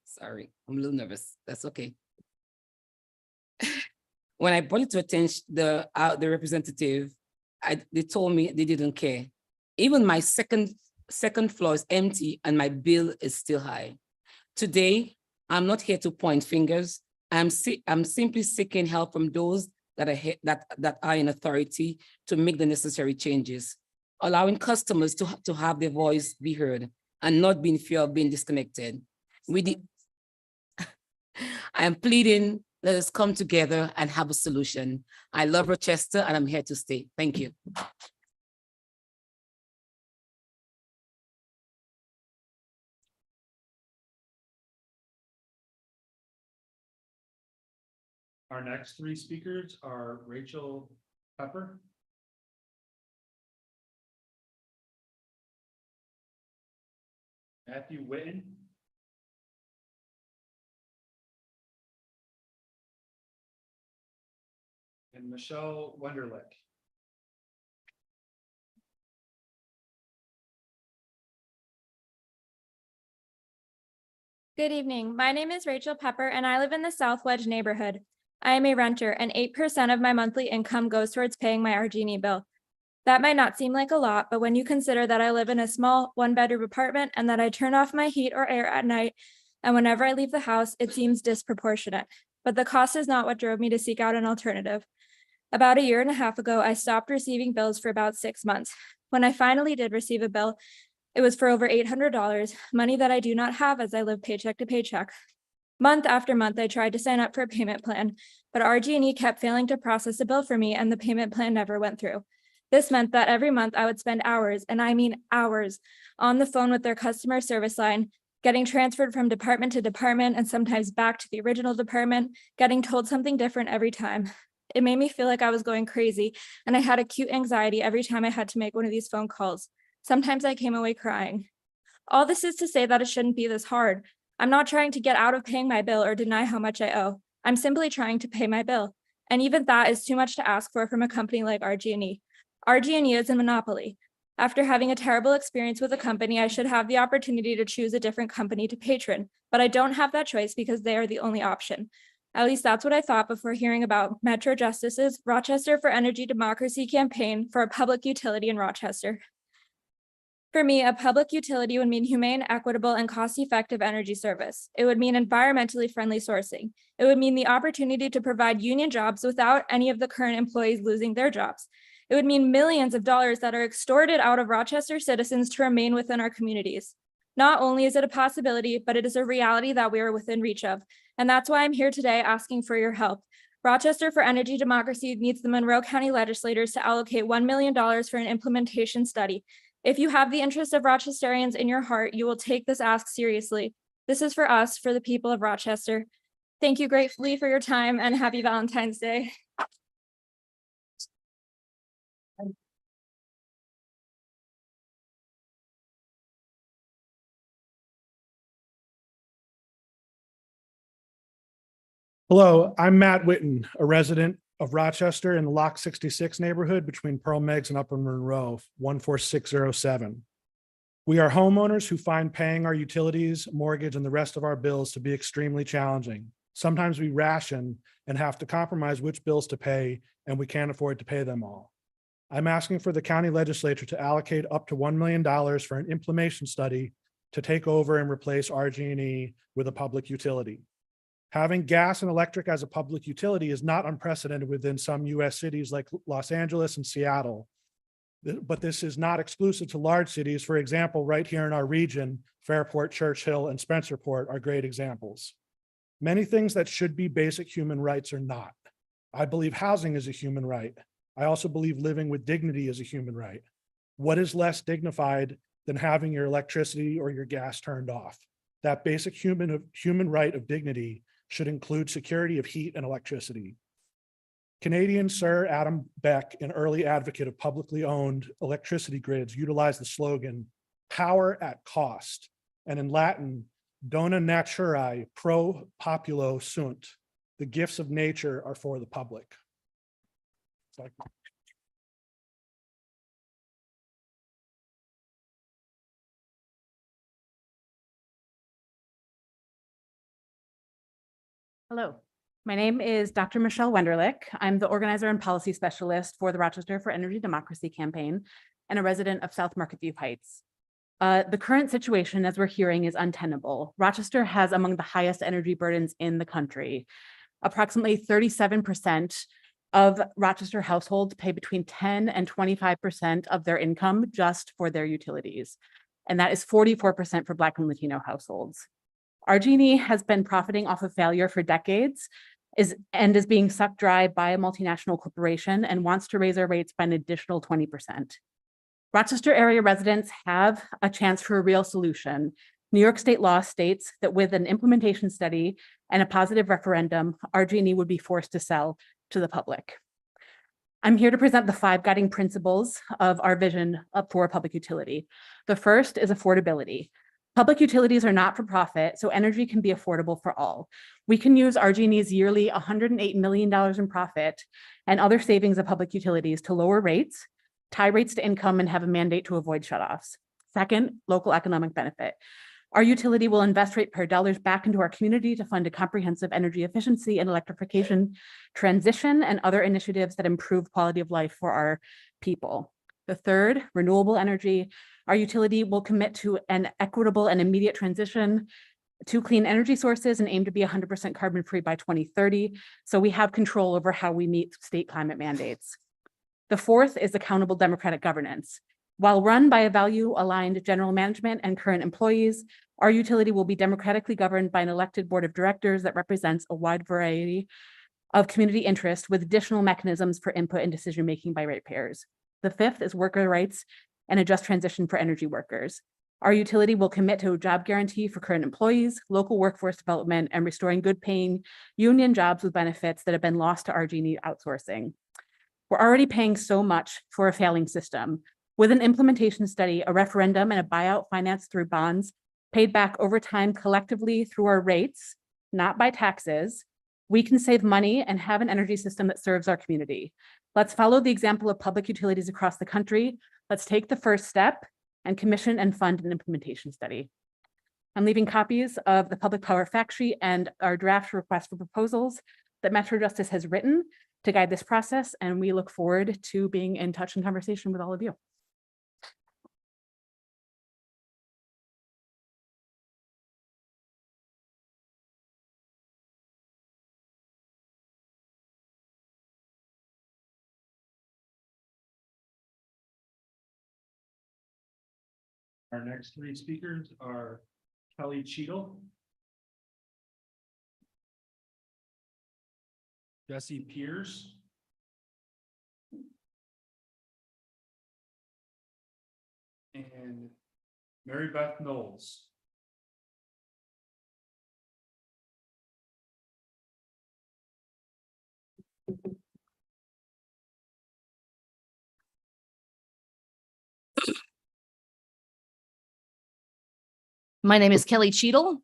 sorry, I'm a little nervous. That's okay. When I brought it to attention, the representative, they told me they didn't care. Even my second floor is empty and my bill is still high. Today, I'm not here to point fingers. I'm simply seeking help from those that are in authority to make the necessary changes, allowing customers to have their voice be heard and not be in fear of being disconnected. I am pleading, let us come together and have a solution. I love Rochester and I'm here to stay. Thank you. Our next three speakers are Rachel Pepper, Matthew Witten, and Michelle Wenderlich. Good evening. My name is Rachel Pepper and I live in the South Wedge neighborhood. I am a renter and 8% of my monthly income goes towards paying my RG&E bill. That might not seem like a lot, but when you consider that I live in a small one-bedroom apartment and that I turn off my heat or air at night, and whenever I leave the house, it seems disproportionate. But the cost is not what drove me to seek out an alternative. About 1.5 years ago, I stopped receiving bills for about 6 months. When I finally did receive a bill, it was for over $800, money that I do not have as I live paycheck to paycheck. Month after month, I tried to sign up for a payment plan, but RG&E kept failing to process a bill for me and the payment plan never went through. This meant that every month I would spend hours, and I mean hours, on the phone with their customer service line, getting transferred from department to department and sometimes back to the original department, getting told something different every time. It made me feel like I was going crazy, and I had acute anxiety every time I had to make one of these phone calls. Sometimes I came away crying. All this is to say that it shouldn't be this hard. I'm not trying to get out of paying my bill or deny how much I owe. I'm simply trying to pay my bill. And even that is too much to ask for from a company like RG&E. RG&E is a monopoly. After having a terrible experience with a company, I should have the opportunity to choose a different company to patron, but I don't have that choice because they are the only option. At least that's what I thought before hearing about Metro Justice's Rochester for Energy Democracy campaign for a public utility in Rochester. For me, a public utility would mean humane, equitable, and cost-effective energy service. It would mean environmentally friendly sourcing. It would mean the opportunity to provide union jobs without any of the current employees losing their jobs. It would mean millions of dollars that are extorted out of Rochester citizens to remain within our communities. Not only is it a possibility, but it is a reality that we are within reach of. And that's why I'm here today asking for your help. Rochester for Energy Democracy needs the Monroe County legislators to allocate $1 million for an implementation study. If you have the interest of Rochesterians in your heart, you will take this ask seriously. This is for us, for the people of Rochester. Thank you gratefully for your time and happy Valentine's Day. Hello, I'm Matt Witten, a resident of Rochester in the Lock 66 neighborhood between Pearl Megs and Upper Monroe, 14607. We are homeowners who find paying our utilities, mortgage, and the rest of our bills to be extremely challenging. Sometimes we ration and have to compromise which bills to pay, and we can't afford to pay them all. I'm asking for the county legislature to allocate up to $1 million for an implementation study to take over and replace RG&E with a public utility. Having gas and electric as a public utility is not unprecedented within some US cities like Los Angeles and Seattle. But this is not exclusive to large cities. For example, right here in our region, Fairport, Churchill, and Spencerport are great examples. Many things that should be basic human rights are not. I believe housing is a human right. I also believe living with dignity is a human right. What is less dignified than having your electricity or your gas turned off? That basic human right of dignity should include security of heat and electricity. Canadian Sir Adam Beck, an early advocate of publicly owned electricity grids, utilized the slogan, power at cost, and in Latin, dona naturae pro populo sunt. The gifts of nature are for the public. Hello, my name is Dr. Michelle Wenderlich. I'm the organizer and policy specialist for the Rochester for Energy Democracy campaign and a resident of South Market View Heights. The current situation, as we're hearing, is untenable. Rochester has among the highest energy burdens in the country. Approximately 37% of Rochester households pay between 10 and 25% of their income just for their utilities. And that is 44% for Black and Latino households. RG&E has been profiting off of failure for decades and is being sucked dry by a multinational corporation and wants to raise our rates by an additional 20%. Rochester area residents have a chance for a real solution. New York state law states that with an implementation study and a positive referendum, RG&E would be forced to sell to the public. I'm here to present the 5 guiding principles of our vision for a public utility. The first is affordability. Public utilities are not for profit, so energy can be affordable for all. We can use RG&E's yearly $108 million in profit and other savings of public utilities to lower rates, tie rates to income, and have a mandate to avoid shutoffs. Second, local economic benefit. Our utility will invest ratepayer dollars back into our community to fund a comprehensive energy efficiency and electrification transition and other initiatives that improve quality of life for our people. The third, renewable energy. Our utility will commit to an equitable and immediate transition to clean energy sources and aim to be 100% carbon-free by 2030. So we have control over how we meet state climate mandates. The fourth is accountable democratic governance. While run by a value-aligned general management and current employees, our utility will be democratically governed by an elected board of directors that represents a wide variety of community interest with additional mechanisms for input and decision-making by ratepayers. The fifth is worker rights and a just transition for energy workers. Our utility will commit to a job guarantee for current employees, local workforce development, and restoring good paying union jobs with benefits that have been lost to RG&E outsourcing. We're already paying so much for a failing system. With an implementation study, a referendum, and a buyout financed through bonds paid back over time collectively through our rates, not by taxes, We can save money and have an energy system that serves our community. Let's follow the example of public utilities across the country. Let's take the first step and commission and fund an implementation study. I'm leaving copies of the Public Power Fact Sheet and our draft request for proposals that Metro Justice has written to guide this process, and we look forward to being in touch and conversation with all of you. Our next three speakers are Kelly Cheadle, Jesse Pierce, and Mary Beth Knowles. My name is Kelly Cheadle.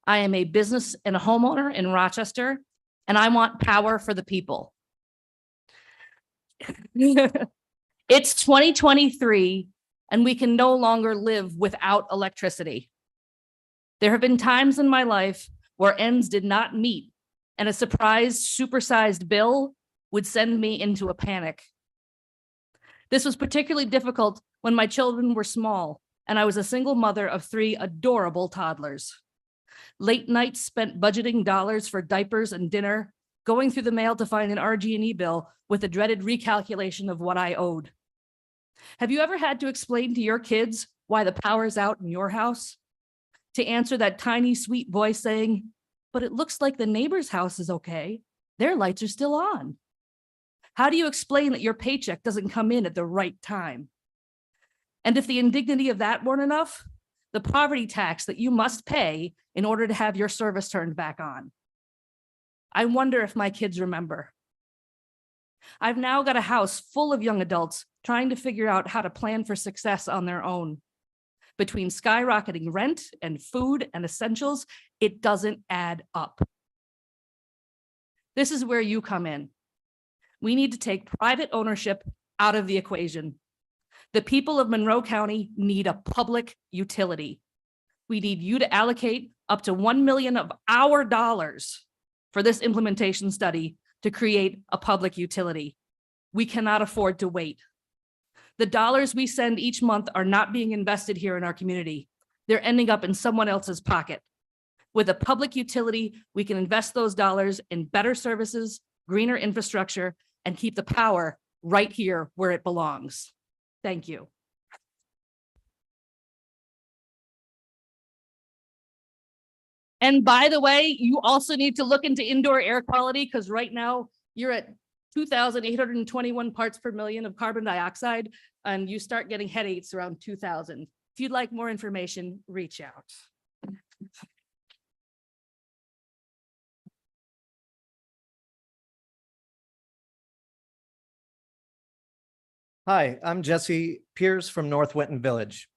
I am a business and a homeowner in Rochester, and I want power for the people. It's 2023, and we can no longer live without electricity. There have been times in my life where ends did not meet, and a surprise supersized bill would send me into a panic. This was particularly difficult when my children were small, and I was a single mother of 3 adorable toddlers. Late nights spent budgeting dollars for diapers and dinner, going through the mail to find an RG&E bill with a dreaded recalculation of what I owed. Have you ever had to explain to your kids why the power's out in your house? To answer that tiny, sweet voice saying, "But it looks like the neighbor's house is okay. Their lights are still on." How do you explain that your paycheck doesn't come in at the right time? And if the indignity of that weren't enough, the poverty tax that you must pay in order to have your service turned back on. I wonder if my kids remember. I've now got a house full of young adults trying to figure out how to plan for success on their own. Between skyrocketing rent and food and essentials, it doesn't add up. This is where you come in. We need to take private ownership out of the equation. The people of Monroe County need a public utility. We need you to allocate up to $1 million of our dollars for this implementation study to create a public utility. We cannot afford to wait. The dollars we send each month are not being invested here in our community. They're ending up in someone else's pocket. With a public utility, we can invest those dollars in better services, greener infrastructure, and keep the power right here where it belongs. Thank you. And by the way, you also need to look into indoor air quality because right now you're at 2,821 parts per million of carbon dioxide, and you start getting headaches around 2,000. If you'd like more information, reach out. Hi, I'm Jesse Pierce from North Winton Village.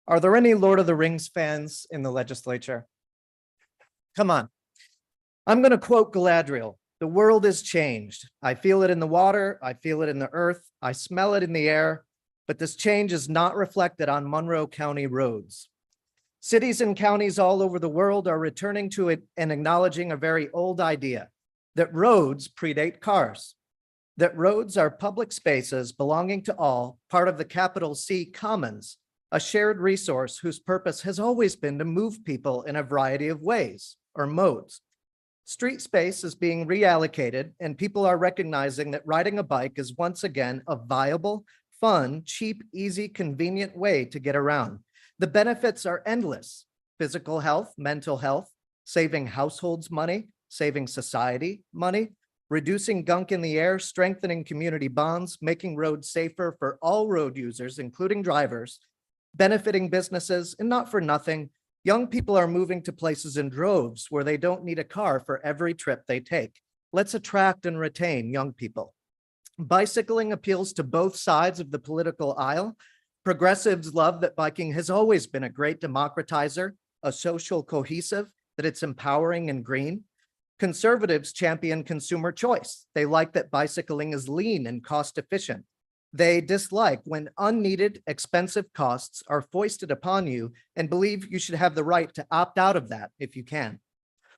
Are there any Lord of the Rings fans in the legislature? Come on. I'm going to quote Galadriel. The world is changed. I feel it in the water. I feel it in the earth. I smell it in the air. But this change is not reflected on Monroe County roads. Cities and counties all over the world are returning to it and acknowledging a very old idea that roads predate cars. That roads are public spaces belonging to all, part of the capital C Commons, a shared resource whose purpose has always been to move people in a variety of ways or modes. Street space is being reallocated, and people are recognizing that riding a bike is once again a viable, fun, cheap, easy, convenient way to get around. The benefits are endless: physical health, mental health, saving households money, saving society money, reducing gunk in the air, strengthening community bonds, making roads safer for all road users, including drivers, benefiting businesses, and not for nothing, young people are moving to places in droves where they don't need a car for every trip they take. Let's attract and retain young people. Bicycling appeals to both sides of the political aisle. Progressives love that biking has always been a great democratizer, a social cohesive, that it's empowering and green. Conservatives champion consumer choice. They like that bicycling is lean and cost efficient. They dislike when unneeded, expensive costs are foisted upon you and believe you should have the right to opt out of that if you can.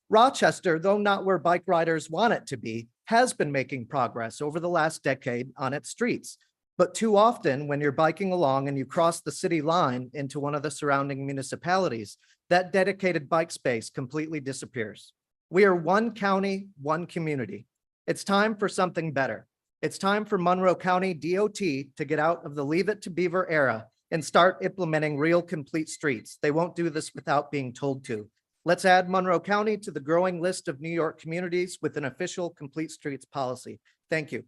Rochester, though not where bike riders want it to be, has been making progress over the last decade on its streets. But too often, when you're biking along and you cross the city line into one of the surrounding municipalities, that dedicated bike space completely disappears. We are one county, one community. It's time for something better. It's time for Monroe County DOT to get out of the Leave It to Beaver era and start implementing real complete streets. They won't do this without being told to. Let's add Monroe County to the growing list of New York communities with an official complete streets policy. Thank you.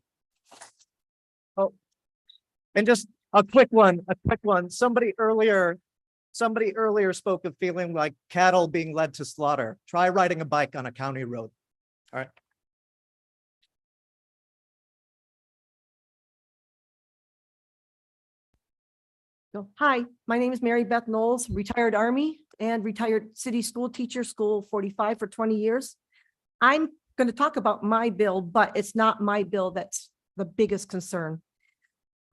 Oh, and just a quick one. Somebody earlier spoke of feeling like cattle being led to slaughter. Try riding a bike on a county road. All right. Hi, my name is Mary Beth Knowles, retired Army and retired city school teacher, school 45 for 20 years. I'm going to talk about my bill, but it's not my bill that's the biggest concern.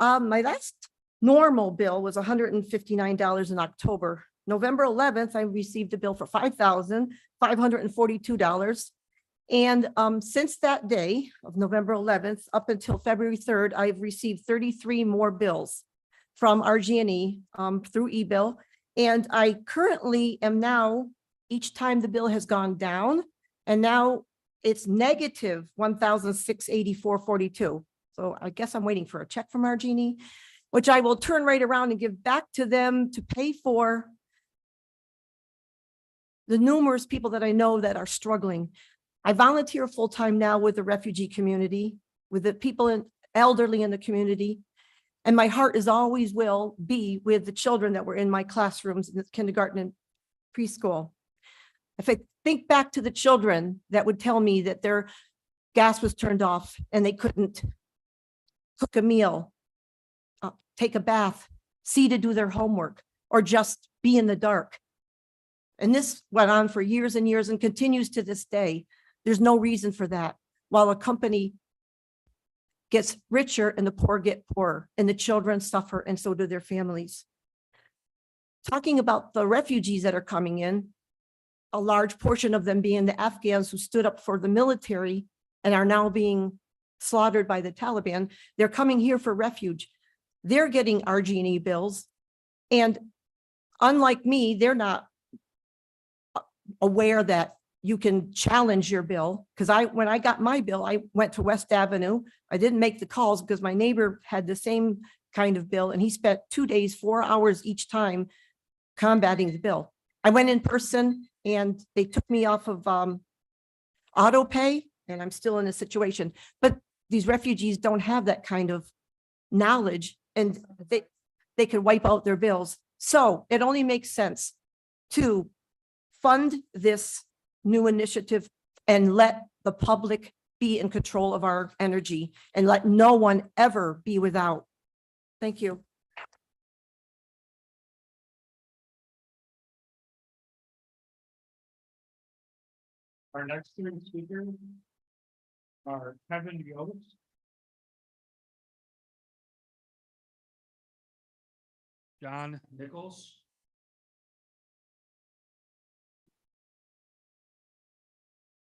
My last normal bill was $159 in October. November 11th, I received a bill for $5,542. And since that day of November 11th up until February 3rd, I've received 33 more bills from RG&E through e-bill. And I currently am now, each time the bill has gone down, and now it's negative $1,684.42. So I guess I'm waiting for a check from RG&E, which I will turn right around and give back to them to pay for the numerous people that I know that are struggling. I volunteer full-time now with the refugee community, with the people elderly in the community. And my heart is always will be with the children that were in my classrooms in the kindergarten and preschool. If I think back to the children that would tell me that their gas was turned off and they couldn't cook a meal, take a bath, see to do their homework, or just be in the dark. And this went on for years and years and continues to this day. There's no reason for that. While a company gets richer and the poor get poorer, and the children suffer, and so do their families. Talking about the refugees that are coming in, a large portion of them being the Afghans who stood up for the military and are now being slaughtered by the Taliban. They're coming here for refuge. They're getting RG&E bills. And unlike me, they're not aware that you can challenge your bill. Because when I got my bill, I went to West Avenue. I didn't make the calls because my neighbor had the same kind of bill, and he spent 2 days, 4 hours each time combating the bill. I went in person and they took me off of auto pay, and I'm still in a situation. But these refugees don't have that kind of knowledge, and they could wipe out their bills. So it only makes sense to fund this new initiative and let the public be in control of our energy and let no one ever be without. Thank you. Our next two speakers are Kevin Yost, John Nichols,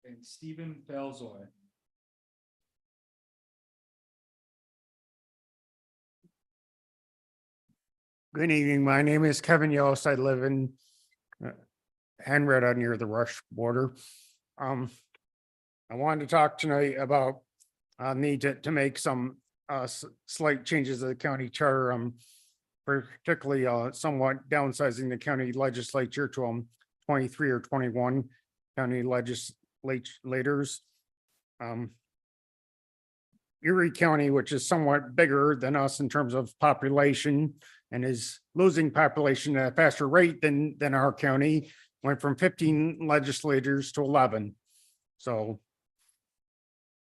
and Stephen Belzoy. Good evening. My name is Kevin Yost. I live in Henrietta near the Rush border. I wanted to talk tonight about need to make some slight changes to the county charter, particularly somewhat downsizing the county legislature to 23 or 21 county legislators. Erie County, which is somewhat bigger than us in terms of population and is losing population at a faster rate than our county, went from 15 legislators to 11. So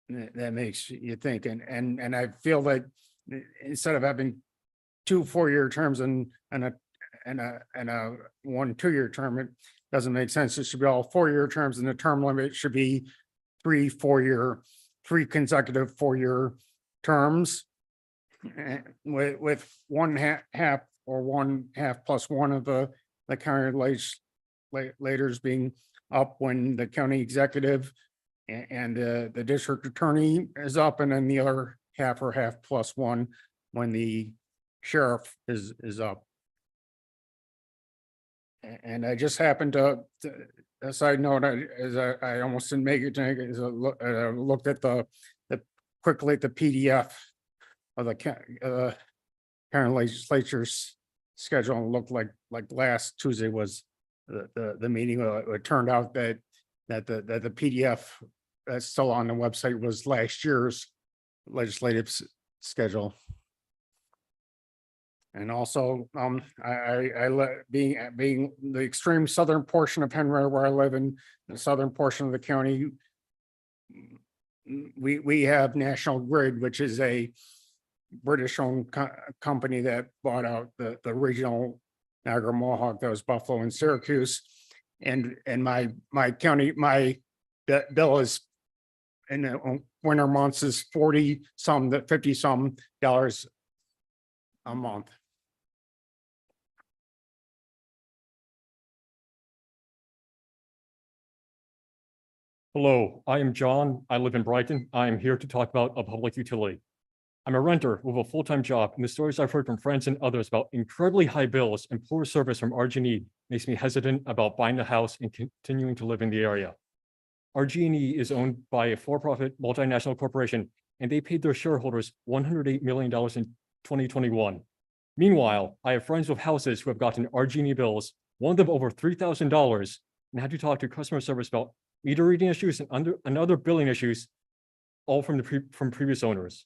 that makes you think. And I feel that instead of having 2 4-year terms and a 1 2-year term, it doesn't make sense. It should be all 4-year terms, and the term limit should be three consecutive four-year terms. With half or 1/2 plus one of the county legislators being up when the county executive and the district attorney is up, and then the other half plus one when the sheriff is up. And I just happened to a side note, I almost didn't make it tonight, is looked at quickly at the PDF of the county legislature's schedule, and looked like last Tuesday was the meeting. It turned out that the PDF that's still on the website was last year's legislative schedule. And also, being the extreme southern portion of Henrietta, where I live in the southern portion of the county, we have National Grid, which is a British-owned company that bought out the regional Niagara Mohawk, that was Buffalo and Syracuse, and my county, my bill is in the winter months is 40-some to $50-some a month. Hello, I am John. I live in Brighton. I am here to talk about a public utility. I'm a renter with a full-time job, and the stories I've heard from friends and others about incredibly high bills and poor service from RG&E makes me hesitant about buying a house and continuing to live in the area. RG&E is owned by a for-profit multinational corporation, and they paid their shareholders $108 million in 2021. Meanwhile, I have friends with houses who have gotten RG&E bills, one of them over $3,000, and had to talk to customer service about meter reading issues and other billing issues, all from previous owners,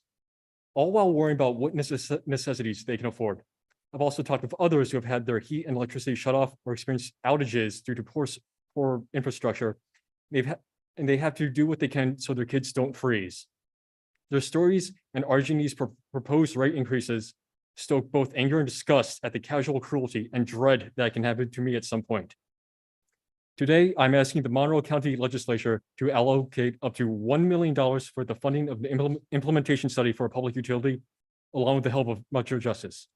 all while worrying about what necessities they can afford. I've also talked with others who have had their heat and electricity shut off or experienced outages due to poor infrastructure. They have to do what they can so their kids don't freeze. Their stories and RG&E's proposed rate increases stoke both anger and disgust at the casual cruelty and dread that can happen to me at some point. Today, I'm asking the Monroe County Legislature to allocate up to $1 million for the funding of the implementation study for a public utility, along with the help of Metro Justice.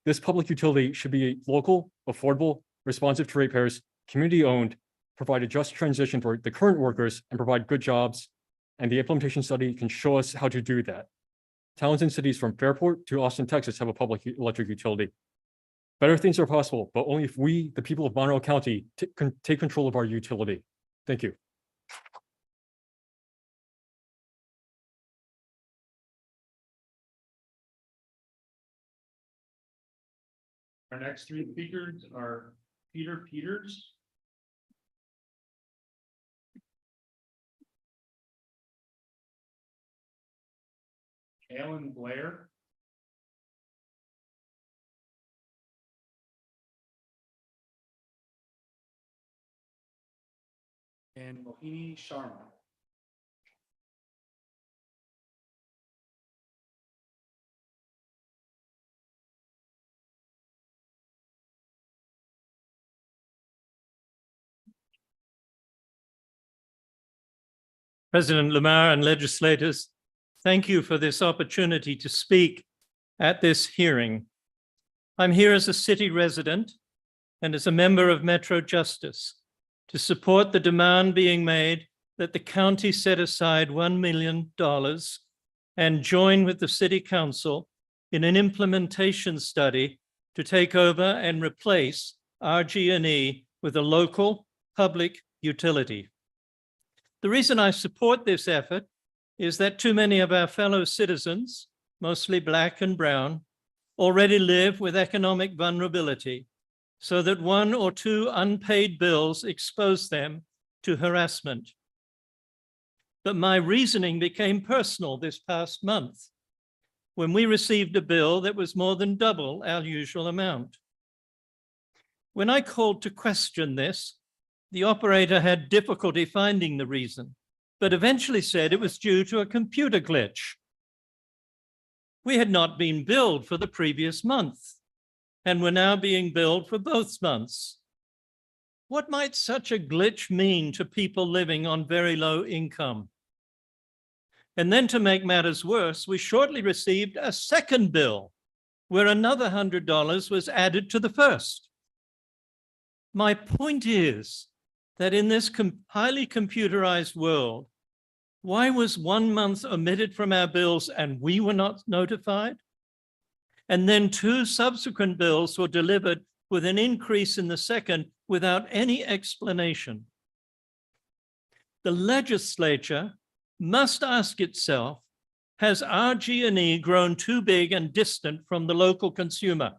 This public utility should be local, affordable, responsive to ratepayers, community-owned, provide a just transition for the current workers, and provide good jobs. And the implementation study can show us how to do that. Towns and cities from Fairport to Austin, Texas have a public electric utility. Better things are possible, but only if we, the people of Monroe County, can take control of our utility. Thank you. Our next three speakers are Peter Peters, Alan Blair, and Mohini Sharma. President Lamar and legislators, thank you for this opportunity to speak at this hearing. I'm here as a city resident and as a member of Metro Justice to support the demand being made that the county set aside $1 million and join with the City Council in an implementation study to take over and replace RG&E with a local public utility. The reason I support this effort is that too many of our fellow citizens, mostly Black and brown, already live with economic vulnerability, so that one or two unpaid bills expose them to harassment. But my reasoning became personal this past month when we received a bill that was more than double our usual amount. When I called to question this, the operator had difficulty finding the reason, but eventually said it was due to a computer glitch. We had not been billed for the previous month, and were now being billed for both months. What might such a glitch mean to people living on very low income? And then to make matters worse, we shortly received a second bill where another $100 was added to the first. My point is that in this highly computerized world, why was 1 month omitted from our bills and we were not notified? And then 2 subsequent bills were delivered with an increase in the second without any explanation. The legislature must ask itself, has RG&E grown too big and distant from the local consumer?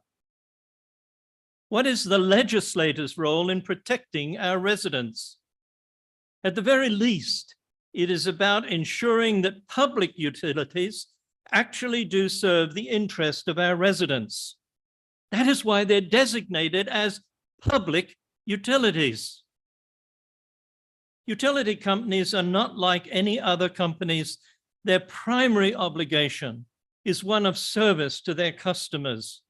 What is the legislator's role in protecting our residents? At the very least, it is about ensuring that public utilities actually do serve the interest of our residents. That is why they're designated as public utilities. Utility companies are not like any other companies. Their primary obligation is one of service to their customers.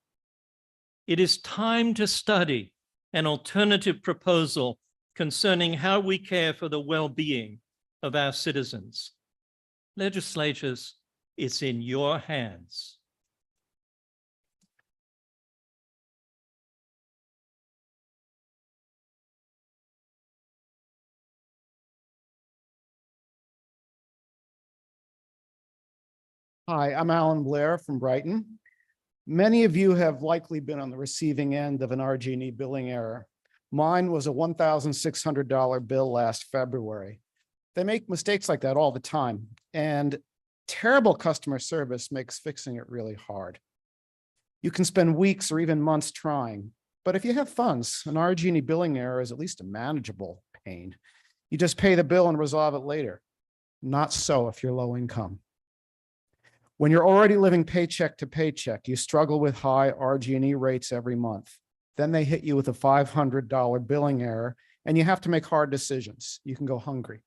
It is time to study an alternative proposal concerning how we care for the well-being of our citizens. Legislators, it's in your hands. Hi, I'm Alan Blair from Brighton. Many of you have likely been on the receiving end of an RG&E billing error. Mine was a $1,600 bill last February. They make mistakes like that all the time, and terrible customer service makes fixing it really hard. You can spend weeks or even months trying, but if you have funds, an RG&E billing error is at least a manageable pain. You just pay the bill and resolve it later. Not so if you're low income. When you're already living paycheck to paycheck, you struggle with high RG&E rates every month. Then they hit you with a $500 billing error, and you have to make hard decisions. You can go hungry.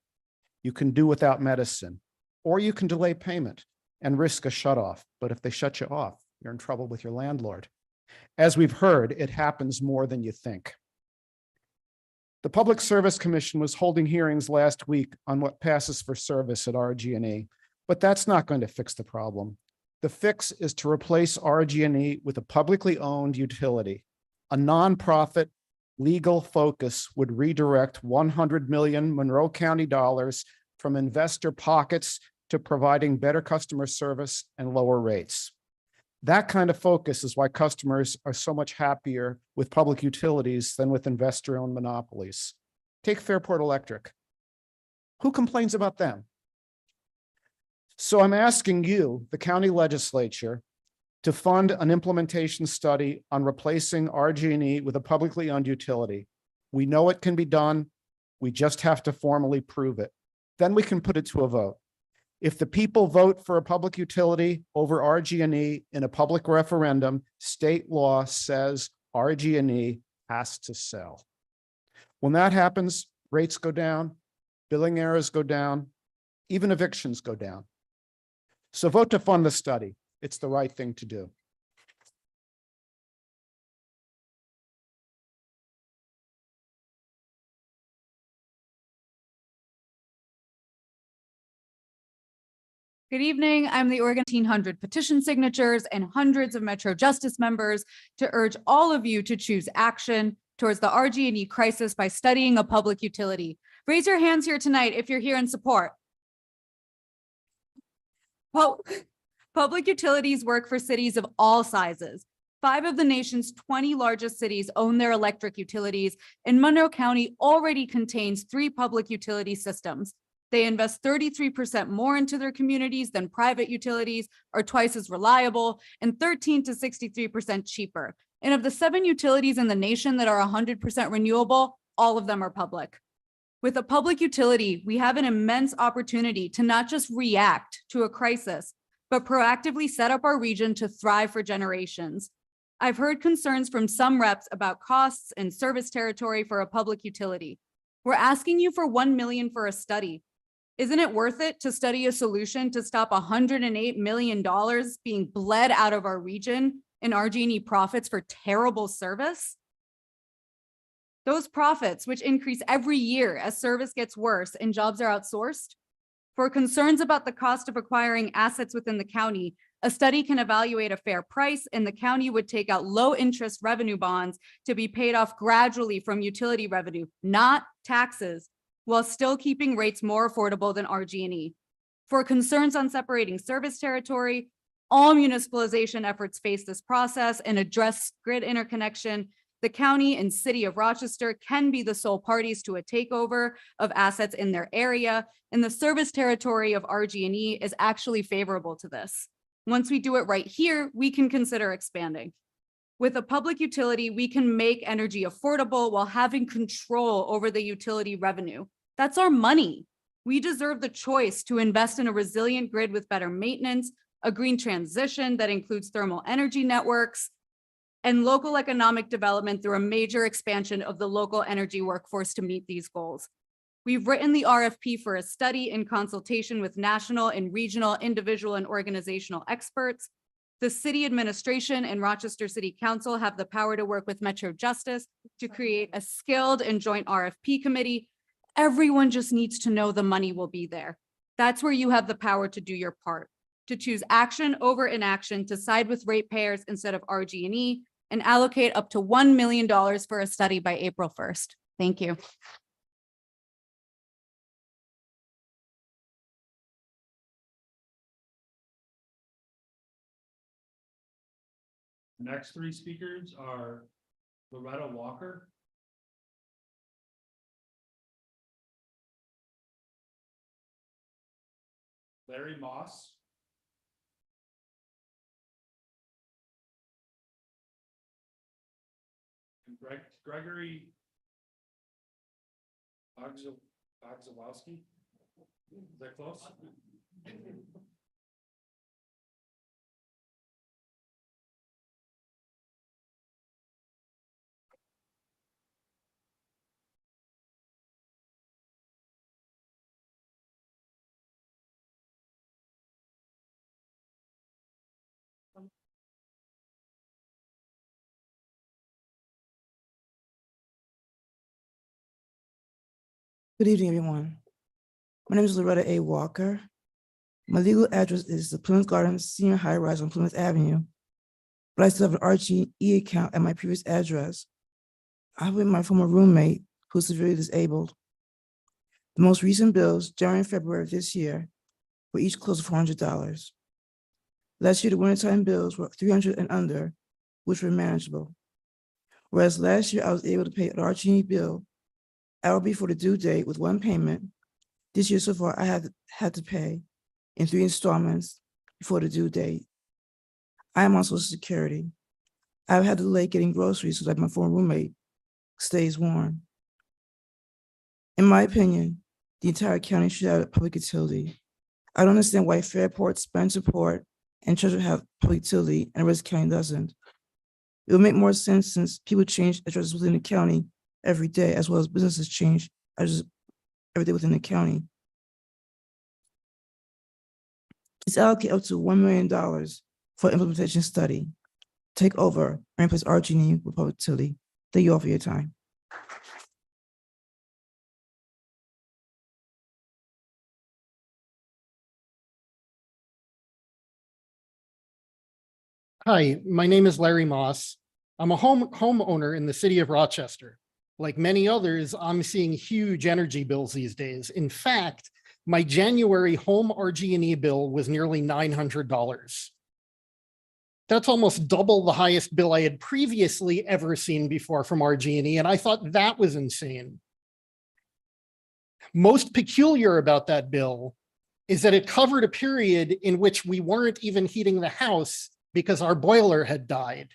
You can do without medicine, or you can delay payment and risk a shutoff. But if they shut you off, you're in trouble with your landlord. As we've heard, it happens more than you think. The Public Service Commission was holding hearings last week on what passes for service at RG&E. But that's not going to fix the problem. The fix is to replace RG&E with a publicly owned utility. A nonprofit legal focus would redirect 100 million Monroe County dollars from investor pockets to providing better customer service and lower rates. That kind of focus is why customers are so much happier with public utilities than with investor-owned monopolies. Take Fairport Electric. Who complains about them? So I'm asking you, the county legislature, to fund an implementation study on replacing RG&E with a publicly owned utility. We know it can be done. We just have to formally prove it. Then we can put it to a vote. If the people vote for a public utility over RG&E in a public referendum, state law says RG&E has to sell. When that happens, rates go down, billing errors go down, even evictions go down. So vote to fund the study. It's the right thing to do. Good evening. I'm the Oregon 1,500 petition signatures and hundreds of Metro Justice members to urge all of you to choose action towards the RG&E crisis by studying a public utility. Raise your hands here tonight if you're here in support. Public utilities work for cities of all sizes. 5 of the nation's 20 largest cities own their electric utilities, and Monroe County already contains 3 public utility systems. They invest 33% more into their communities than private utilities, are twice as reliable, and 13 to 63% cheaper. And of the 7 utilities in the nation that are 100% renewable, all of them are public. With a public utility, we have an immense opportunity to not just react to a crisis, but proactively set up our region to thrive for generations. I've heard concerns from some reps about costs and service territory for a public utility. We're asking you for $1 million for a study. Isn't it worth it to study a solution to stop $108 million being bled out of our region in RG&E profits for terrible service? Those profits, which increase every year as service gets worse and jobs are outsourced, For concerns about the cost of acquiring assets within the county, a study can evaluate a fair price, and the county would take out low-interest revenue bonds to be paid off gradually from utility revenue, not taxes, while still keeping rates more affordable than RG&E. For concerns on separating service territory, all municipalization efforts face this process and address grid interconnection. The county and city of Rochester can be the sole parties to a takeover of assets in their area, and the service territory of RG&E is actually favorable to this. Once we do it right here, we can consider expanding. With a public utility, we can make energy affordable while having control over the utility revenue. That's our money. We deserve the choice to invest in a resilient grid with better maintenance, a green transition that includes thermal energy networks, and local economic development through a major expansion of the local energy workforce to meet these goals. We've written the RFP for a study in consultation with national and regional, individual, and organizational experts. The city administration and Rochester City Council have the power to work with Metro Justice to create a skilled and joint RFP committee. Everyone just needs to know the money will be there. That's where you have the power to do your part, to choose action over inaction, to side with ratepayers instead of RG&E, and allocate up to $1 million for a study by April 1st. Thank you. Next three speakers are Loretta Walker, Larry Moss, and Gregory Ogzowski. Is that close? Good evening, everyone. My name is Loretta A. Walker. My legal address is the Plymouth Gardens Senior High Rise on Plymouth Avenue, but I still have an RG&E account at my previous address. I have with my former roommate who's severely disabled. The most recent bills, January and February of this year, were each close to $400. Last year, the wintertime bills were $300 and under, which were manageable. Whereas last year, I was able to pay an RG&E bill hour before the due date with one payment. This year so far, I had to pay in 3 installments before the due date. I am on Social Security. I've had to delay getting groceries so that my former roommate stays warm. In my opinion, the entire county should have a public utility. I don't understand why Fairport, Spencerport, and Treasure have public utility and Rose County doesn't. It would make more sense since people change addresses within the county every day, as well as businesses change addresses every day within the county. It's allocated up to $1 million for implementation study. Take over and replace RG&E with public utility. Thank you all for your time. Hi, my name is Larry Moss. I'm a homeowner in the city of Rochester. Like many others, I'm seeing huge energy bills these days. In fact, my January home RG&E bill was nearly $900. That's almost double the highest bill I had previously ever seen before from RG&E, and I thought that was insane. Most peculiar about that bill is that it covered a period in which we weren't even heating the house because our boiler had died.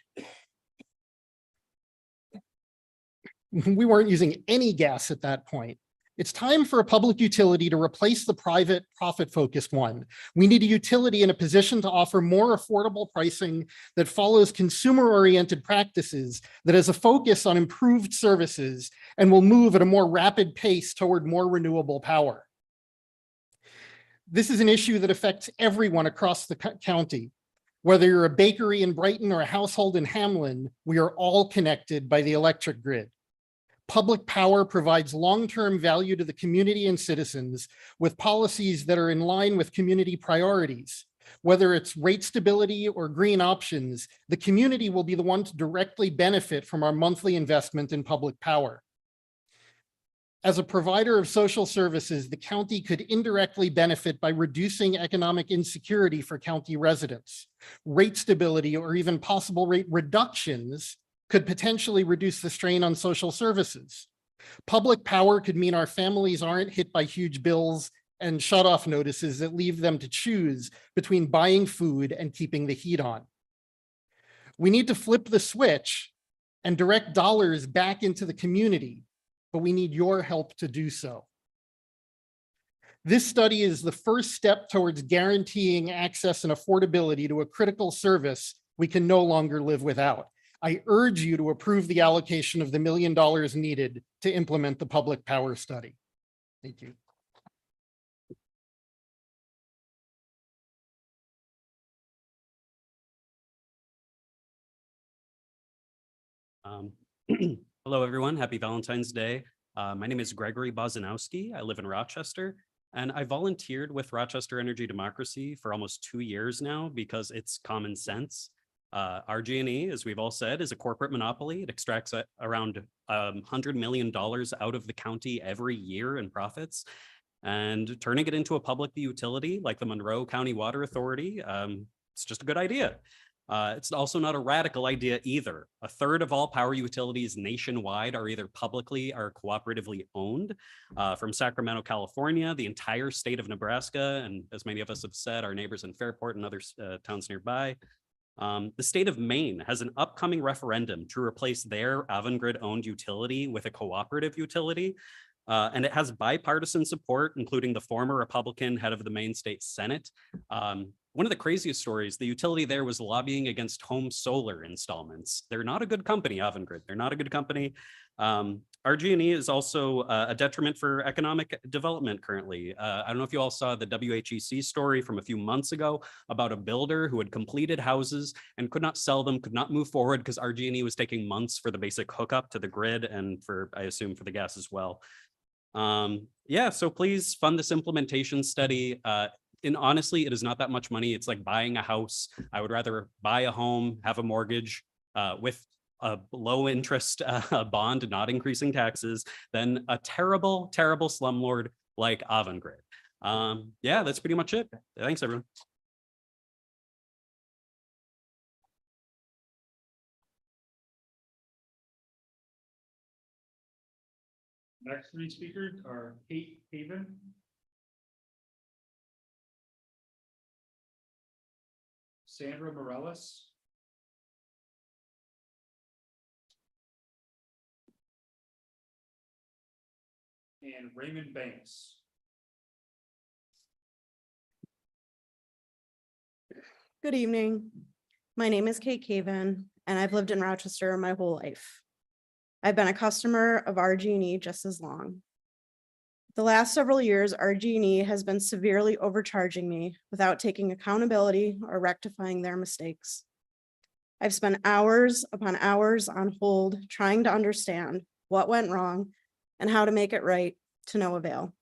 We weren't using any gas at that point. It's time for a public utility to replace the private profit-focused one. We need a utility in a position to offer more affordable pricing that follows consumer-oriented practices, that has a focus on improved services, and will move at a more rapid pace toward more renewable power. This is an issue that affects everyone across the county. Whether you're a bakery in Brighton or a household in Hamlin, we are all connected by the electric grid. Public power provides long-term value to the community and citizens with policies that are in line with community priorities. Whether it's rate stability or green options, the community will be the one to directly benefit from our monthly investment in public power. As a provider of social services, the county could indirectly benefit by reducing economic insecurity for county residents. Rate stability or even possible rate reductions could potentially reduce the strain on social services. Public power could mean our families aren't hit by huge bills and shut-off notices that leave them to choose between buying food and keeping the heat on. We need to flip the switch and direct dollars back into the community, but we need your help to do so. This study is the first step towards guaranteeing access and affordability to a critical service we can no longer live without. I urge you to approve the allocation of the $1 million needed to implement the public power study. Thank you. Hello, everyone. Happy Valentine's Day. My name is Gregory Bozanowski. I live in Rochester, and I volunteered with Rochester Energy Democracy for almost 2 years now because it's common sense. RG&E, as we've all said, is a corporate monopoly. It extracts around $100 million out of the county every year in profits, and turning it into a public utility like the Monroe County Water Authority, it's just a good idea. It's also not a radical idea either. 1/3 of all power utilities nationwide are either publicly or cooperatively owned. From Sacramento, California, the entire state of Nebraska, and as many of us have said, our neighbors in Fairport and other towns nearby. The state of Maine has an upcoming referendum to replace their Avangrid-owned utility with a cooperative utility. And it has bipartisan support, including the former Republican head of the Maine State Senate. One of the craziest stories, the utility there was lobbying against home solar installments. They're not a good company, Avangrid. They're not a good company. RG&E is also a detriment for economic development currently. I don't know if you all saw the WHEC story from a few months ago about a builder who had completed houses and could not sell them, could not move forward because RG&E was taking months for the basic hookup to the grid and for, I assume, for the gas as well. Yeah, so please fund this implementation study. And honestly, it is not that much money. It's like buying a house. I would rather buy a home, have a mortgage with a low interest bond, not increasing taxes, than a terrible, terrible slumlord like Avangrid. Yeah, that's pretty much it. Thanks, everyone. Next 3 speakers are Kate Haven, Sandra Morellis, and Raymond Banks. Good evening. My name is Kate Caven, and I've lived in Rochester my whole life. I've been a customer of RG&E just as long. The last several years, RG&E has been severely overcharging me without taking accountability or rectifying their mistakes. I've spent hours upon hours on hold trying to understand what went wrong and how to make it right, to no avail.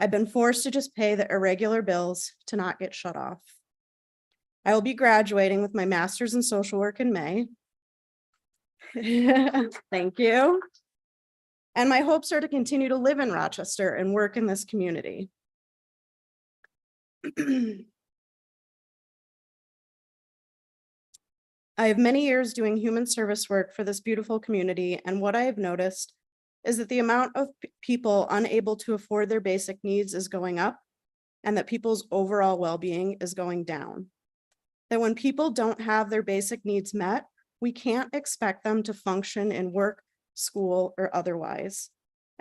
I've been forced to just pay the irregular bills to not get shut off. I will be graduating with my master's in social work in May. Thank you. And my hopes are to continue to live in Rochester and work in this community. I have many years doing human service work for this beautiful community, and what I have noticed is that the amount of people unable to afford their basic needs is going up, and that people's overall well-being is going down. That when people don't have their basic needs met, we can't expect them to function in work, school, or otherwise.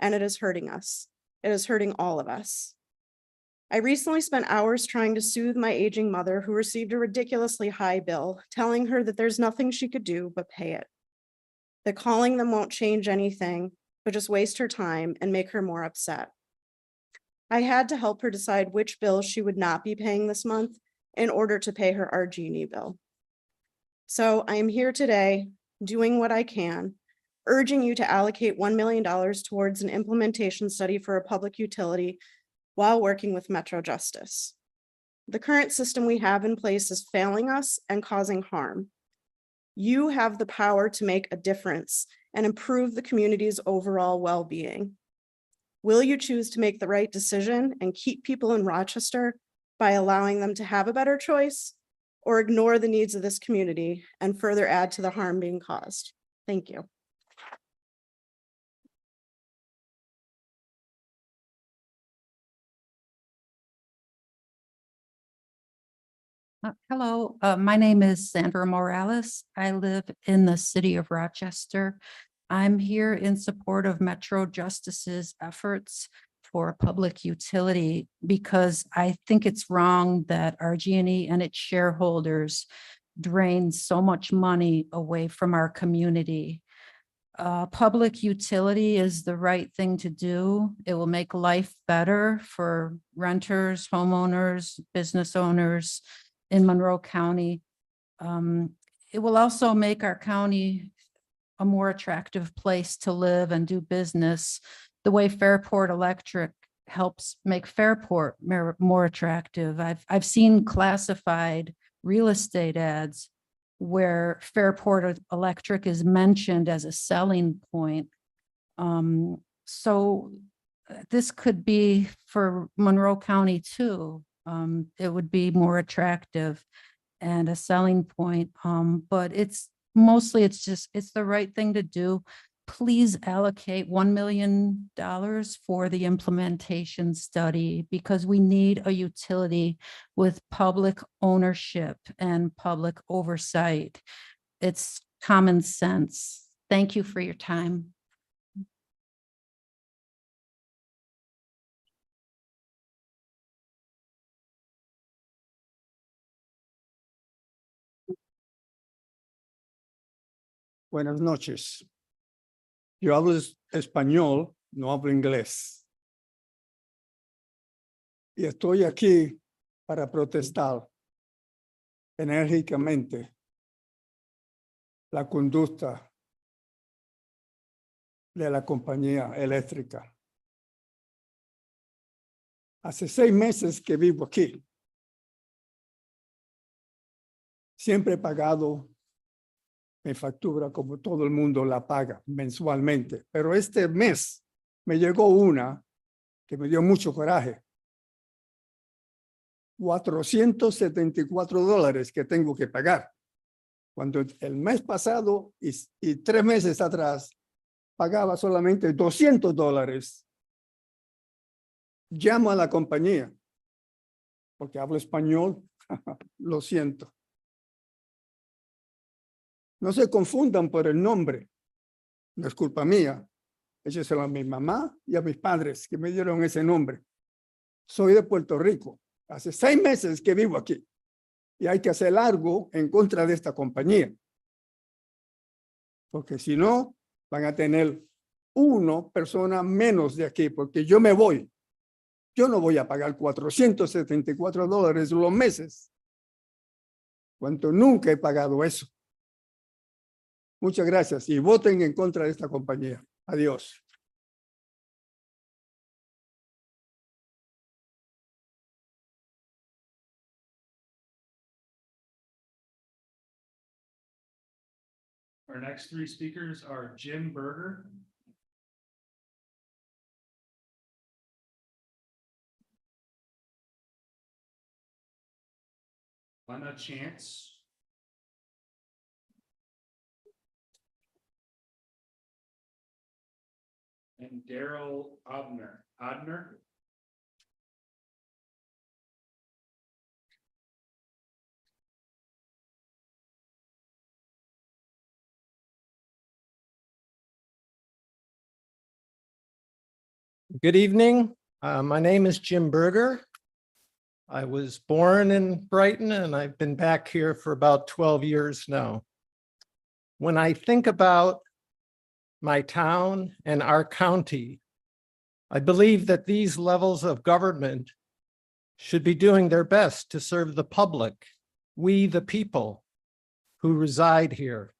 And it is hurting us. It is hurting all of us. I recently spent hours trying to soothe my aging mother who received a ridiculously high bill, telling her that there's nothing she could do but pay it. That calling them won't change anything, but just waste her time and make her more upset. I had to help her decide which bill she would not be paying this month in order to pay her RG&E bill. So I am here today doing what I can urging you to allocate $1 million towards an implementation study for a public utility while working with Metro Justice. The current system we have in place is failing us and causing harm. You have the power to make a difference and improve the community's overall well-being. Will you choose to make the right decision and keep people in Rochester by allowing them to have a better choice, or ignore the needs of this community and further add to the harm being caused? Thank you. Hello, my name is Sandra Morales. I live in the city of Rochester. I'm here in support of Metro Justice's efforts for a public utility because I think it's wrong that RG&E and its shareholders drain so much money away from our community. Public utility is the right thing to do. It will make life better for renters, homeowners, business owners in Monroe County. It will also make our county a more attractive place to live and do business, the way Fairport Electric helps make Fairport more attractive. I've seen classified real estate ads where Fairport Electric is mentioned as a selling point. So this could be for Monroe County too. It would be more attractive and a selling point. But it's the right thing to do. Please allocate $1 million for the implementation study because we need a utility with public ownership and public oversight. It's common sense. Thank you for your time. Buenas noches. Yo hablo español, no hablo inglés. Y estoy aquí para protestar enérgicamente la conducta de la compañía eléctrica. Hace 6 meses que vivo aquí. Siempre he pagado mi factura como todo el mundo la paga mensualmente, pero este mes me llegó una que me dio mucho coraje. $474 que tengo que pagar, cuando el mes pasado y 3 meses atrás pagaba solamente $200. Llamo a la compañía, porque hablo español, lo siento. No se confundan por el nombre, no es culpa mía. Échenselo a mi mamá y a mis padres que me dieron ese nombre. Soy de Puerto Rico. Hace 6 meses que vivo aquí y hay que hacer algo en contra de esta compañía. Porque si no, van a tener 1 persona menos de aquí porque yo me voy. Yo no voy a pagar $474 los meses. Cuanto nunca he pagado eso. Muchas gracias y voten en contra de esta compañía. Adiós. Our next 3 speakers are Jim Berger, Lena Chance, and Daryl Odner. Good evening. My name is Jim Berger. I was born in Brighton and I've been back here for about 12 years now. When I think about my town and our county, I believe that these levels of government should be doing their best to serve the public, we the people who reside here.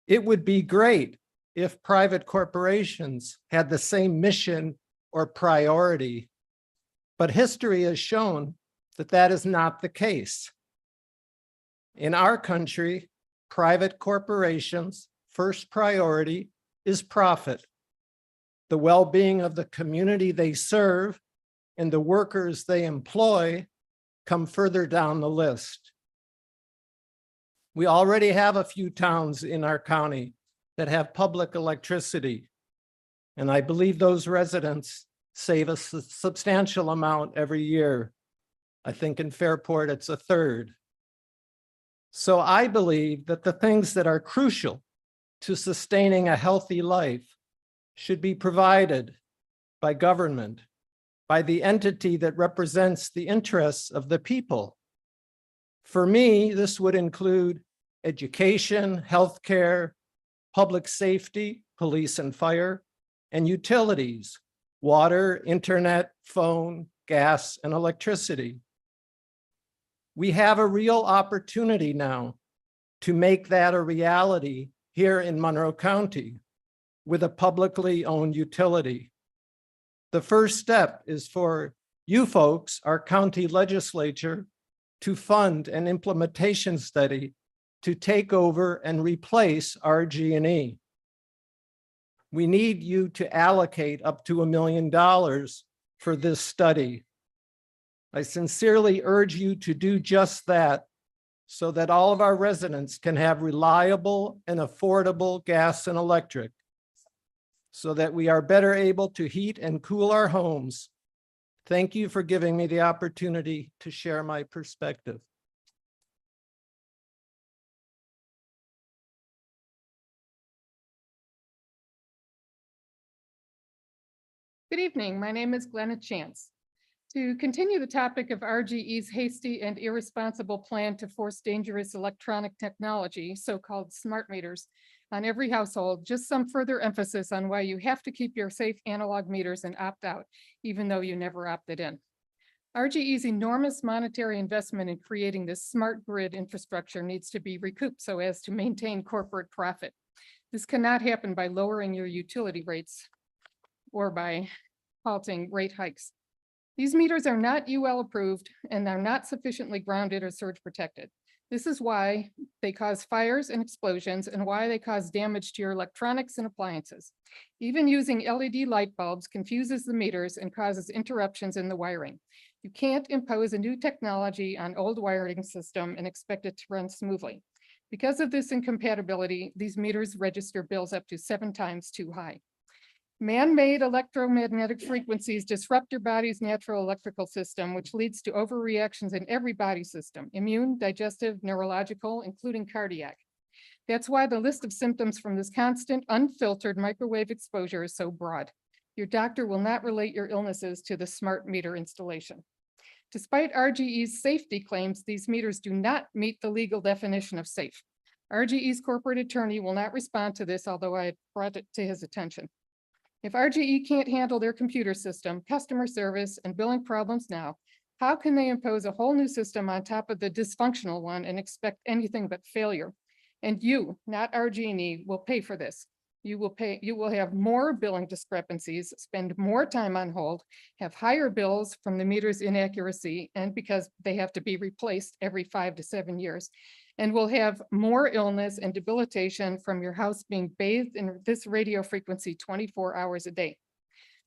It would be great if private corporations had the same mission or priority. But history has shown that that is not the case. In our country, private corporations' first priority is profit. The well-being of the community they serve and the workers they employ come further down the list. We already have a few towns in our county that have public electricity, and I believe those residents save a substantial amount every year. I think in Fairport, it's a third. So I believe that the things that are crucial to sustaining a healthy life should be provided by government, by the entity that represents the interests of the people. For me, this would include education, healthcare, public safety, police and fire, and utilities, water, internet, phone, gas, and electricity. We have a real opportunity now to make that a reality here in Monroe County with a publicly owned utility. The first step is for you folks, our county legislature, to fund an implementation study to take over and replace RG&E. We need you to allocate up to $1 million for this study. I sincerely urge you to do just that so that all of our residents can have reliable and affordable gas and electric, so that we are better able to heat and cool our homes. Thank you for giving me the opportunity to share my perspective. Good evening. My name is Glenna Chance. To continue the topic of RGE's hasty and irresponsible plan to force dangerous electronic technology, so-called smart meters, on every household, just some further emphasis on why you have to keep your safe analog meters and opt out, even though you never opted in. RGE's enormous monetary investment in creating this smart grid infrastructure needs to be recouped so as to maintain corporate profit. This cannot happen by lowering your utility rates or by halting rate hikes. These meters are not UL approved and are not sufficiently grounded or surge protected. This is why they cause fires and explosions and why they cause damage to your electronics and appliances. Even using LED light bulbs confuses the meters and causes interruptions in the wiring. You can't impose a new technology on old wiring system and expect it to run smoothly. Because of this incompatibility, these meters register bills up to 7 times too high. Man-made electromagnetic frequencies disrupt your body's natural electrical system, which leads to overreactions in every body system: immune, digestive, neurological, including cardiac. That's why the list of symptoms from this constant, unfiltered microwave exposure is so broad. Your doctor will not relate your illnesses to the smart meter installation. Despite RGE's safety claims, these meters do not meet the legal definition of safe. RGE's corporate attorney will not respond to this, although I brought it to his attention. If RGE can't handle their computer system, customer service, and billing problems now, how can they impose a whole new system on top of the dysfunctional one and expect anything but failure? And you, not RG&E, will pay for this. You will have more billing discrepancies, spend more time on hold, have higher bills from the meter's inaccuracy, and because they have to be replaced every 5 to 7 years, and will have more illness and debilitation from your house being bathed in this radio frequency 24 hours a day.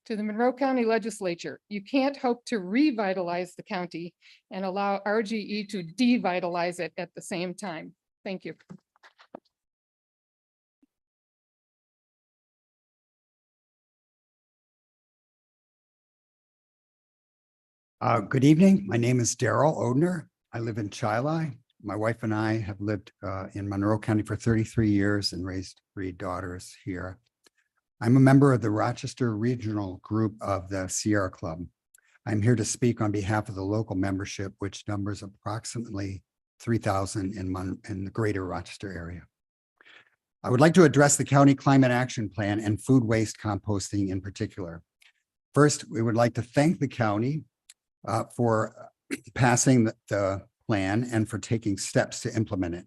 To the Monroe County Legislature, you can't hope to revitalize the county and allow RGE to devitalize it at the same time. Thank you. Good evening. My name is Daryl Odner. I live in Chili. My wife and I have lived in Monroe County for 33 years and raised 3 daughters here. I'm a member of the Rochester Regional Group of the Sierra Club. I'm here to speak on behalf of the local membership, which numbers approximately 3,000 in the greater Rochester area. I would like to address the County Climate Action Plan and food waste composting in particular. First, we would like to thank the county for passing the plan and for taking steps to implement it.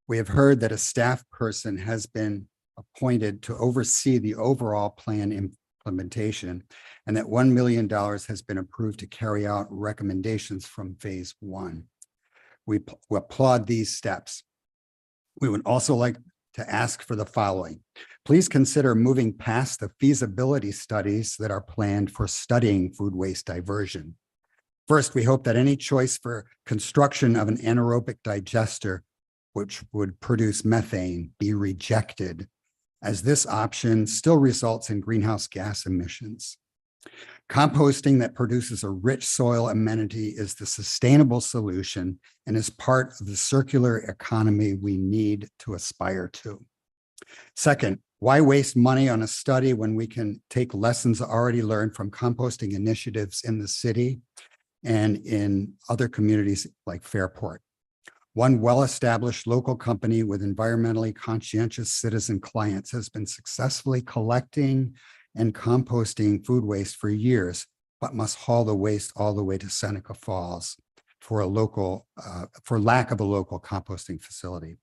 We have heard that a staff person has been appointed to oversee the overall plan implementation, and that $1 million has been approved to carry out recommendations from phase one. We applaud these steps. We would also like to ask for the following. Please consider moving past the feasibility studies that are planned for studying food waste diversion. First, we hope that any choice for construction of an anaerobic digester, which would produce methane, be rejected, as this option still results in greenhouse gas emissions. Composting that produces a rich soil amenity is the sustainable solution and is part of the circular economy we need to aspire to. Second, why waste money on a study when we can take lessons already learned from composting initiatives in the city and in other communities like Fairport? One well-established local company with environmentally conscientious citizen clients has been successfully collecting and composting food waste for years, but must haul the waste all the way to Seneca Falls for lack of a local composting facility.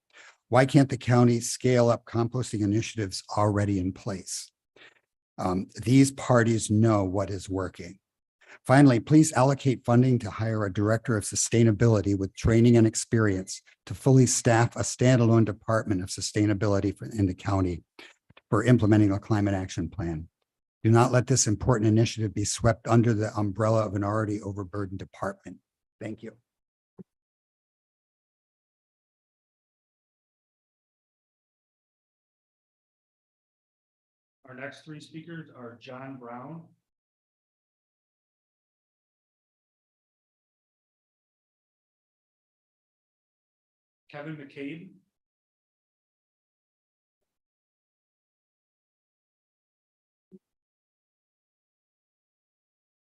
Why can't the county scale up composting initiatives already in place? These parties know what is working. Finally, please allocate funding to hire a director of sustainability with training and experience to fully staff a standalone department of sustainability in the county for implementing a climate action plan. Do not let this important initiative be swept under the umbrella of an already overburdened department. Thank you. Our next three speakers are John Brown, Kevin McCabe,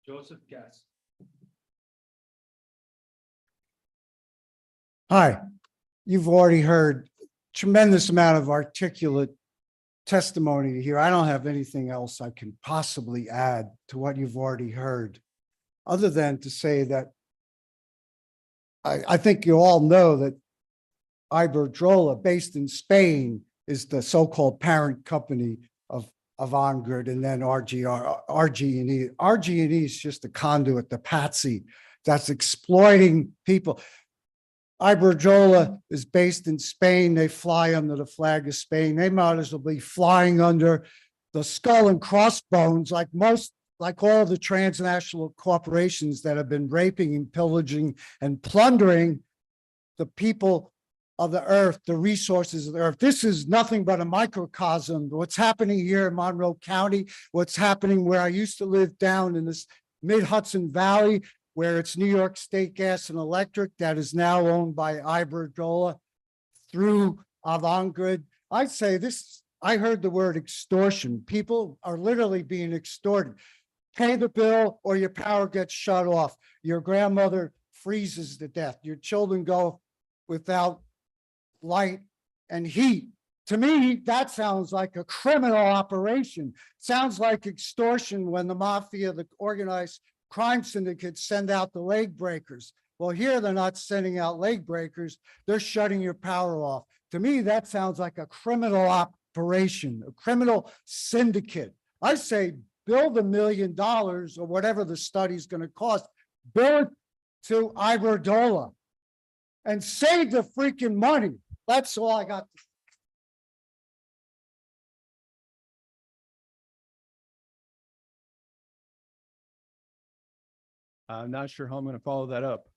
Joseph Guest. Hi, you've already heard tremendous amount of articulate testimony here. I don't have anything else I can possibly add to what you've already heard, other than to say that I think you all know that Iberdrola, based in Spain, is the so-called parent company of Avangrid, and then RG&E. RG&E is just a conduit, the patsy that's exploiting people. Iberdrola is based in Spain. They fly under the flag of Spain. They might as well be flying under the skull and crossbones like all the transnational corporations that have been raping and pillaging and plundering the people of the earth, the resources of the earth. This is nothing but a microcosm. What's happening here in Monroe County, what's happening where I used to live down in this mid-Hudson Valley, where it's New York State Gas and Electric that is now owned by Iberdrola through Avangrid. I'd say this, I heard the word extortion. People are literally being extorted. Pay the bill or your power gets shut off. Your grandmother freezes to death. Your children go without light and heat. To me, that sounds like a criminal operation. Sounds like extortion when the mafia, the organized crime syndicates send out the leg breakers. Well, here they're not sending out leg breakers. They're shutting your power off. To me, that sounds like a criminal operation, a criminal syndicate. I say build $1 million or whatever the study's going to cost, bill it to Iberdrola and save the freaking money. That's all I got. I'm not sure how I'm going to follow that up.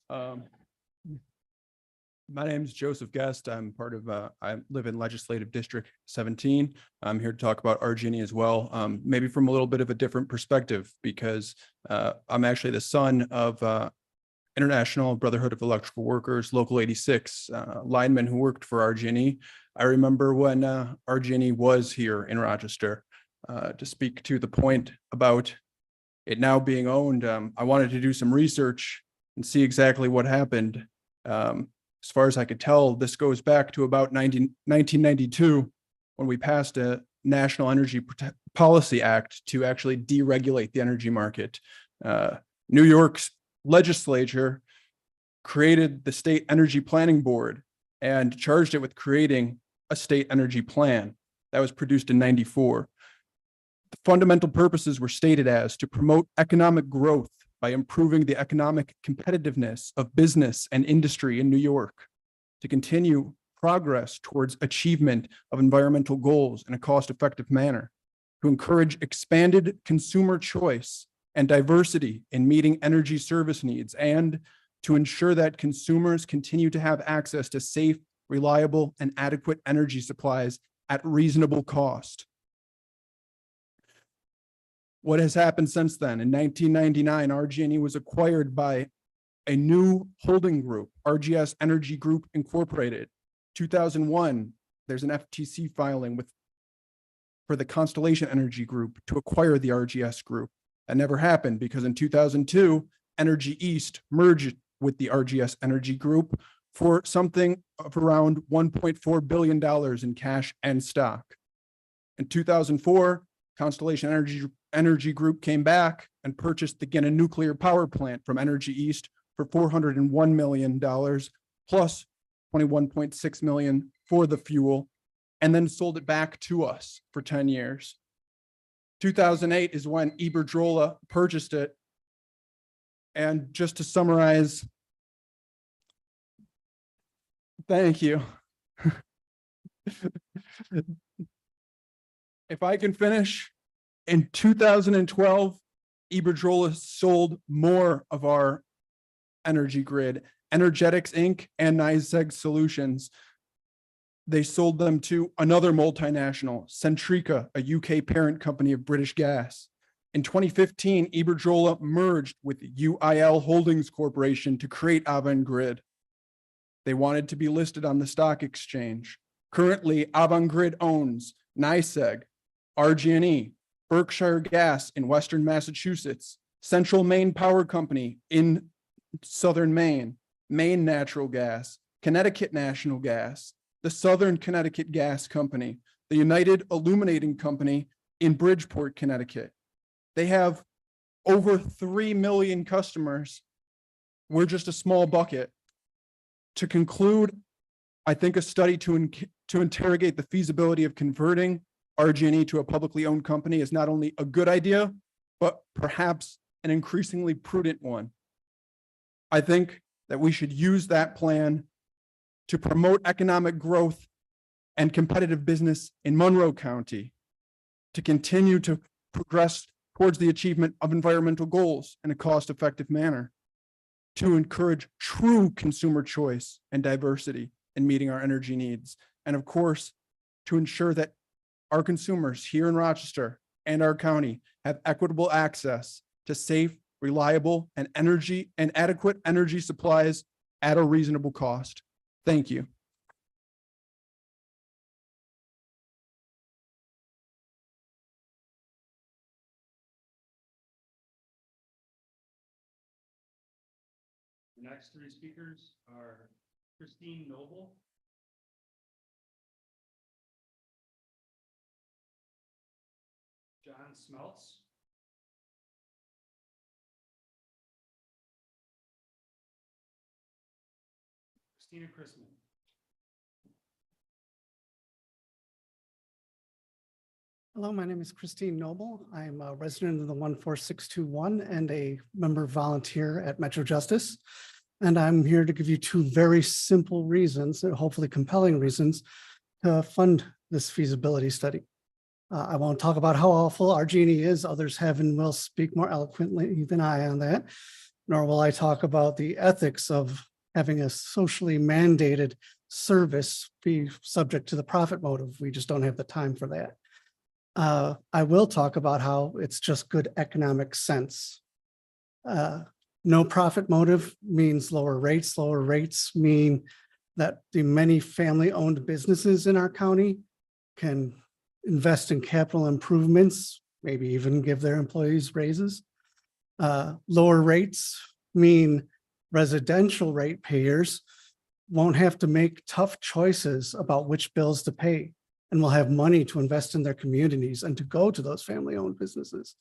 My name is Joseph Guest. I'm part of, I live in Legislative District 17. I'm here to talk about RG&E as well, maybe from a little bit of a different perspective, because I'm actually the son of International Brotherhood of Electrical Workers, Local 86, lineman who worked for RG&E. I remember when RG&E was here in Rochester. To speak to the point about it now being owned, I wanted to do some research and see exactly what happened. As far as I could tell, this goes back to about 1992 when we passed a National Energy Policy Act to actually deregulate the energy market. New York's legislature created the State Energy Planning Board and charged it with creating a state energy plan that was produced in 94. The fundamental purposes were stated as to promote economic growth by improving the economic competitiveness of business and industry in New York, to continue progress towards achievement of environmental goals in a cost-effective manner, to encourage expanded consumer choice and diversity in meeting energy service needs, and to ensure that consumers continue to have access to safe, reliable, and adequate energy supplies at reasonable cost. What has happened since then? In 1999, RG&E was acquired by a new holding group, RGS Energy Group Incorporated. 2001, there's an FTC filing for the Constellation Energy Group to acquire the RGS Group. That never happened because in 2002, Energy East merged with the RGS Energy Group for something of around $1.4 billion in cash and stock. In 2004, Constellation Energy Group came back and purchased the Gannett nuclear power plant from Energy East for $401 million plus $21.6 million for the fuel, and then sold it back to us for 10 years. 2008 is when Iberdrola purchased it. And just to summarize, thank you. If I can finish, in 2012, Iberdrola sold more of our energy grid, Energetics Inc. and NYSEG Solutions. They sold them to another multinational, Centrica, a UK parent company of British Gas. In 2015, Iberdrola merged with UIL Holdings Corporation to create Avangrid. They wanted to be listed on the stock exchange. Currently, Avangrid owns NYSEG, RG&E, Berkshire Gas in Western Massachusetts, Central Maine Power Company in Southern Maine, Maine Natural Gas, Connecticut National Gas, the Southern Connecticut Gas Company, the United Illuminating Company in Bridgeport, Connecticut. They have over 3 million customers. We're just a small bucket. To conclude, I think a study to interrogate the feasibility of converting RG&E to a publicly owned company is not only a good idea, but perhaps an increasingly prudent one. I think that we should use that plan to promote economic growth and competitive business in Monroe County, to continue to progress towards the achievement of environmental goals in a cost-effective manner, to encourage true consumer choice and diversity in meeting our energy needs, and of course, to ensure that our consumers here in Rochester and our county have equitable access to safe, reliable, and adequate energy supplies at a reasonable cost. Thank you. The next three speakers are Christine Noble, John Smeltz, Christina Chrisman. Hello, my name is Christine Noble. I'm a resident of the 14621 and a member volunteer at Metro Justice. And I'm here to give you two very simple reasons, and hopefully compelling reasons, to fund this feasibility study. I won't talk about how awful RG&E is. Others have and will speak more eloquently than I on that, nor will I talk about the ethics of having a socially mandated service be subject to the profit motive. We just don't have the time for that. I will talk about how it's just good economic sense. No profit motive means lower rates. Lower rates mean that the many family-owned businesses in our county can invest in capital improvements, maybe even give their employees raises. Lower rates mean residential ratepayers won't have to make tough choices about which bills to pay, and will have money to invest in their communities and to go to those family-owned businesses.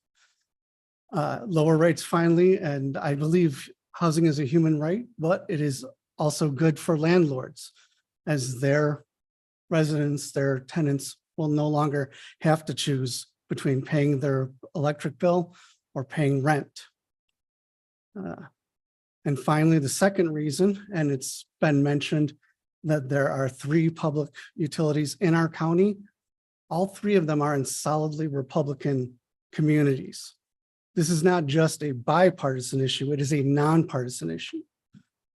Lower rates finally, and I believe housing is a human right, but it is also good for landlords as their residents, their tenants will no longer have to choose between paying their electric bill or paying rent. And finally, the second reason, and it's been mentioned that there are 3 public utilities in our county. All 3 of them are in solidly Republican communities. This is not just a bipartisan issue, it is a nonpartisan issue.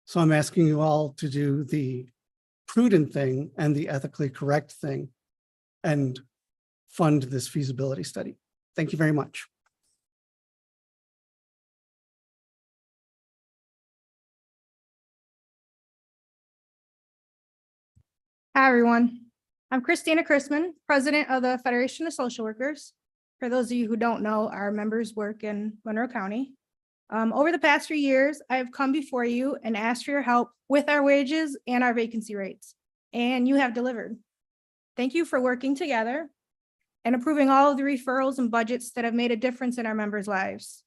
So I'm asking you all to do the prudent thing and the ethically correct thing and fund this feasibility study. Thank you very much. Hi, everyone. I'm Christina Chrisman, President of the Federation of Social Workers. For those of you who don't know, our members work in Monroe County. Over the past 3 years, I have come before you and asked for your help with our wages and our vacancy rates, and you have delivered. Thank you for working together and approving all of the referrals and budgets that have made a difference in our members' lives.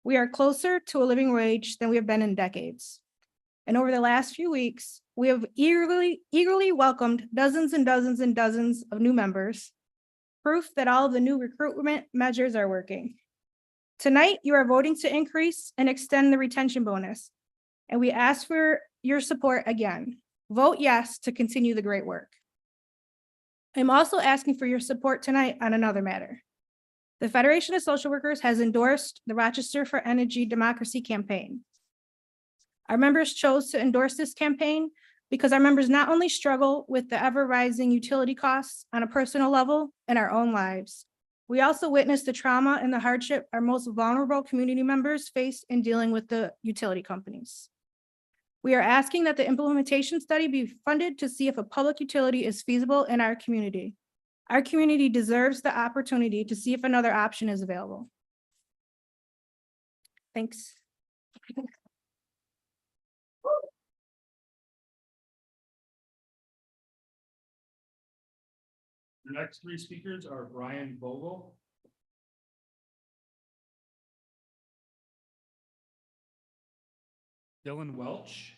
We are closer to a living wage than we have been in decades. And over the last few weeks, we have eagerly welcomed dozens and dozens and dozens of new members, proof that all of the new recruitment measures are working. Tonight, you are voting to increase and extend the retention bonus, and we ask for your support again. Vote yes to continue the great work. I'm also asking for your support tonight on another matter. The Federation of Social Workers has endorsed the Rochester for Energy Democracy campaign. Our members chose to endorse this campaign because our members not only struggle with the ever-rising utility costs on a personal level in our own lives, we also witness the trauma and the hardship our most vulnerable community members face in dealing with the utility companies. We are asking that the implementation study be funded to see if a public utility is feasible in our community. Our community deserves the opportunity to see if another option is available. Thanks. The next 3 speakers are Brian Vogel, Dylan Welch,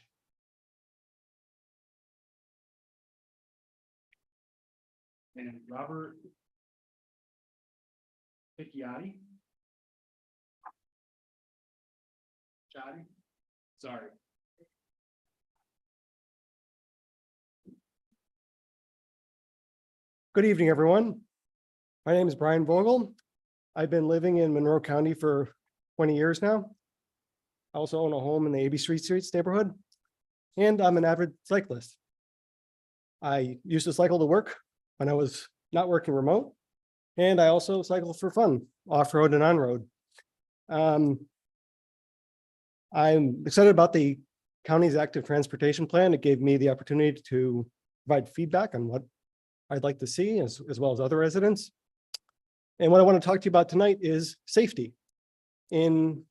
and Robert Picchiotti. Sorry. Good evening, everyone. My name is Brian Vogel. I've been living in Monroe County for 20 years now. I also own a home in the AB Streets neighborhood, and I'm an avid cyclist. I used to cycle to work when I was not working remote, and I also cycle for fun, off-road and on-road. I'm excited about the county's active transportation plan. It gave me the opportunity to provide feedback on what I'd like to see, as well as other residents. And what I want to talk to you about tonight is safety. In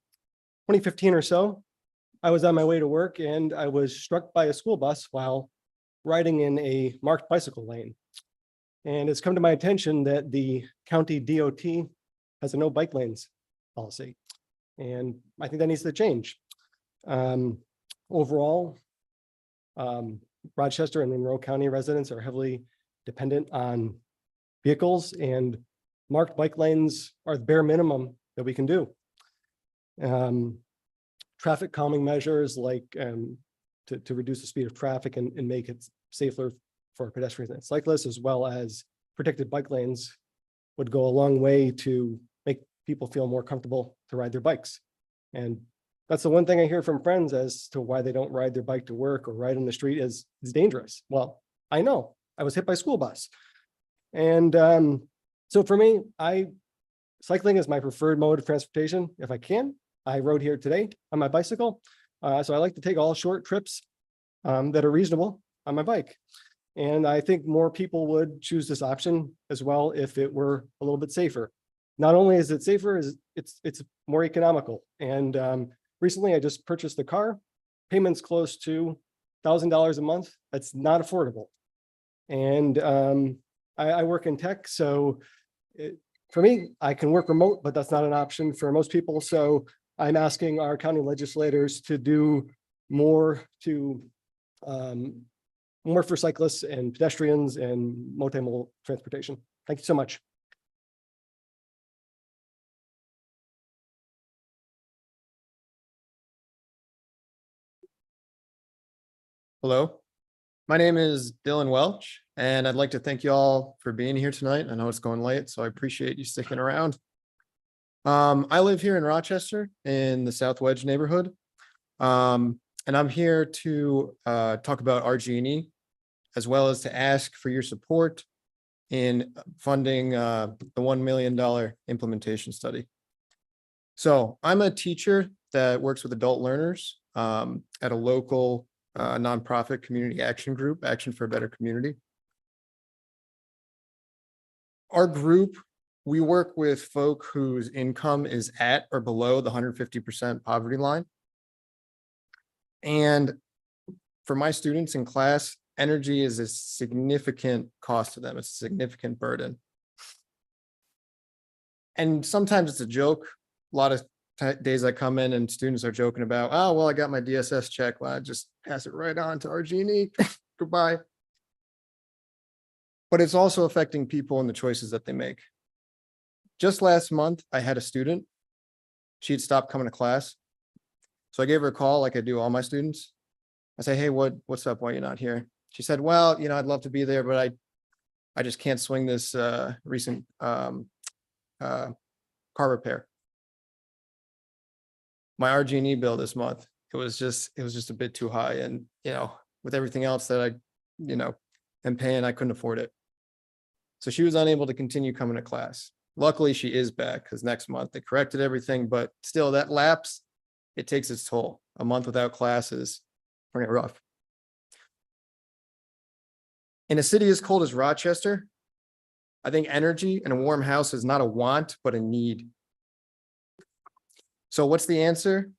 2015 or so, I was on my way to work and I was struck by a school bus while riding in a marked bicycle lane. And it's come to my attention that the county DOT has a no bike lanes policy. And I think that needs to change. Overall, Rochester and Monroe County residents are heavily dependent on vehicles, and marked bike lanes are the bare minimum that we can do. Traffic calming measures like to reduce the speed of traffic and make it safer for pedestrians and cyclists, as well as protected bike lanes, would go a long way to make people feel more comfortable to ride their bikes. And that's the one thing I hear from friends as to why they don't ride their bike to work or ride in the street is dangerous. Well, I know. I was hit by a school bus. And so for me, cycling is my preferred mode of transportation. If I can, I rode here today on my bicycle. So I like to take all short trips that are reasonable on my bike. And I think more people would choose this option as well if it were a little bit safer. Not only is it safer, it's more economical. And recently I just purchased a car, payments close to $1,000 a month. That's not affordable. And I work in tech, so for me, I can work remote, but that's not an option for most people. So I'm asking our county legislators to do more for cyclists and pedestrians and multimodal transportation. Thank you so much. Hello, my name is Dylan Welch, and I'd like to thank you all for being here tonight. I know it's going late, so I appreciate you sticking around. I live here in Rochester in the South Wedge neighborhood. And I'm here to talk about RG&E, as well as to ask for your support in funding the $1 million implementation study. So I'm a teacher that works with adult learners at a local nonprofit community action group, Action for a Better Community. Our group, we work with folk whose income is at or below the 150% poverty line. And for my students in class, energy is a significant cost to them. It's a significant burden. And sometimes it's a joke. A lot of days I come in and students are joking about, oh, well, I got my DSS check. Well, I just pass it right on to RG&E. Goodbye. But it's also affecting people and the choices that they make. Just last month, I had a student. She had stopped coming to class. So I gave her a call like I do all my students. I say, hey, what's up? Why are you not here? She said, well, I'd love to be there, but I just can't swing this recent car repair. My RG&E bill this month, it was just a bit too high. And, with everything else that I, am paying, I couldn't afford it. So she was unable to continue coming to class. Luckily, she is back because next month they corrected everything, but still that lapse, it takes its toll. A month without classes, pretty rough. In a city as cold as Rochester, I think energy and a warm house is not a want, but a need. So what's the answer?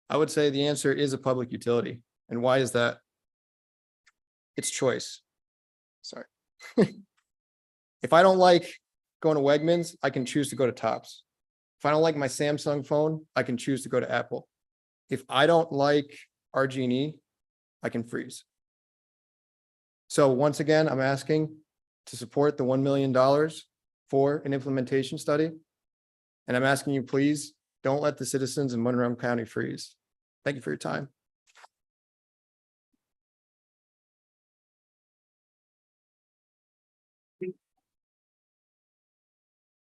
I would say the answer is a public utility. And why is that? It's choice. Sorry. If I don't like going to Wegmans, I can choose to go to Tops. If I don't like my Samsung phone, I can choose to go to Apple. If I don't like RG&E, I can freeze. So once again, I'm asking to support the $1 million for an implementation study. And I'm asking you, please don't let the citizens in Monroe County freeze. Thank you for your time.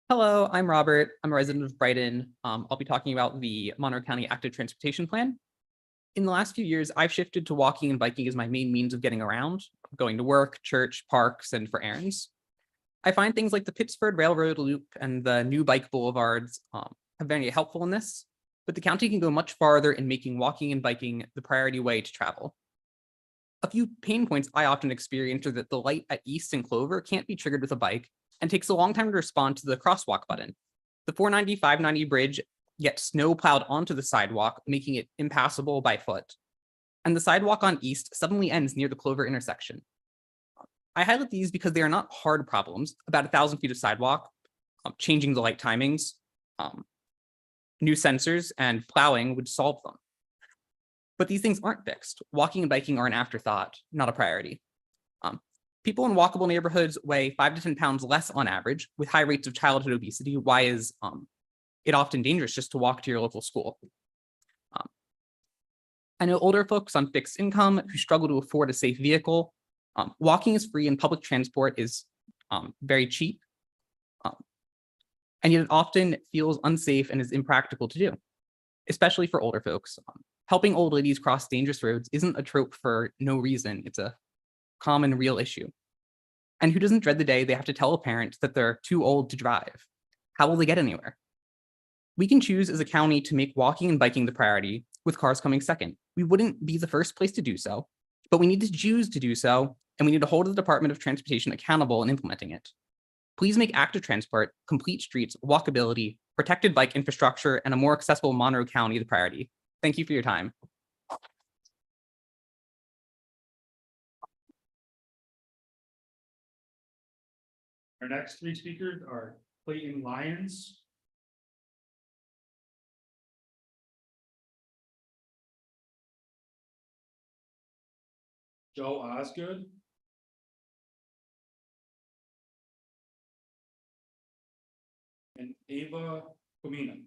Hello, I'm Robert. I'm a resident of Brighton. I'll be talking about the Monroe County Active Transportation Plan. In the last few years, I've shifted to walking and biking as my main means of getting around, going to work, church, parks, and for errands. I find things like the Pittsford Railroad Loop and the new bike boulevards have been very helpful in this, but the county can go much farther in making walking and biking the priority way to travel. A few pain points I often experience are that the light at East and Clover can't be triggered with a bike and takes a long time to respond to the crosswalk button. The 490-590 bridge gets snow plowed onto the sidewalk, making it impassable by foot. And the sidewalk on East suddenly ends near the Clover intersection. I highlight these because they are not hard problems. About 1,000 feet of sidewalk, changing the light timings, new sensors, and plowing would solve them. But these things aren't fixed. Walking and biking are an afterthought, not a priority. People in walkable neighborhoods weigh 5 to 10 pounds less on average, with high rates of childhood obesity. Why is it often dangerous just to walk to your local school? I know older folks on fixed income who struggle to afford a safe vehicle. Walking is free and public transport is very cheap. And yet it often feels unsafe and is impractical to do, especially for older folks. Helping old ladies cross dangerous roads isn't a trope for no reason. It's a common real issue. And who doesn't dread the day they have to tell a parent that they're too old to drive? How will they get anywhere? We can choose as a county to make walking and biking the priority, with cars coming second. We wouldn't be the first place to do so, but we need to choose to do so, and we need to hold the Department of Transportation accountable in implementing it. Please make active transport, complete streets, walkability, protected bike infrastructure, and a more accessible Monroe County the priority. Thank you for your time. Our next three speakers are Clayton Lyons, Joe Osgood, and Ava Comina.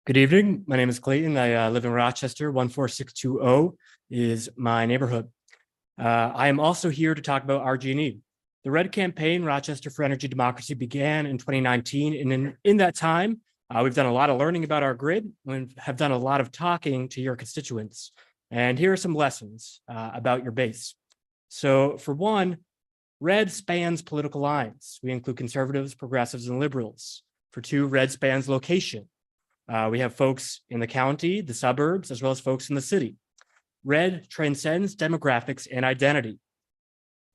Good evening. My name is Clayton. I live in Rochester. 14620 is my neighborhood. I am also here to talk about RG&E. The Red Campaign, Rochester for Energy Democracy, began in 2019. And in that time, we've done a lot of learning about our grid and have done a lot of talking to your constituents. And here are some lessons about your base. So for one, Red spans political lines. We include conservatives, progressives, and liberals. For two, Red spans location. We have folks in the county, the suburbs, as well as folks in the city. Red transcends demographics and identity.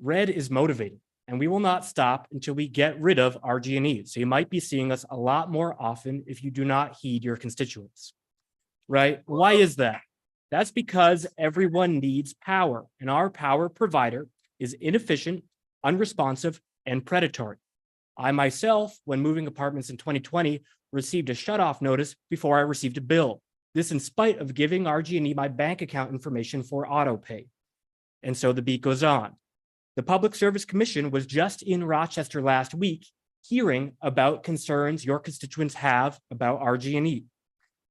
Red is motivated, and we will not stop until we get rid of RG&E. So you might be seeing us a lot more often if you do not heed your constituents, right? Why is that? That's because everyone needs power, and our power provider is inefficient, unresponsive, and predatory. I myself, when moving apartments in 2020, received a shutoff notice before I received a bill. This in spite of giving RG&E my bank account information for auto pay. And so the beat goes on. The Public Service Commission was just in Rochester last week hearing about concerns your constituents have about RG&E.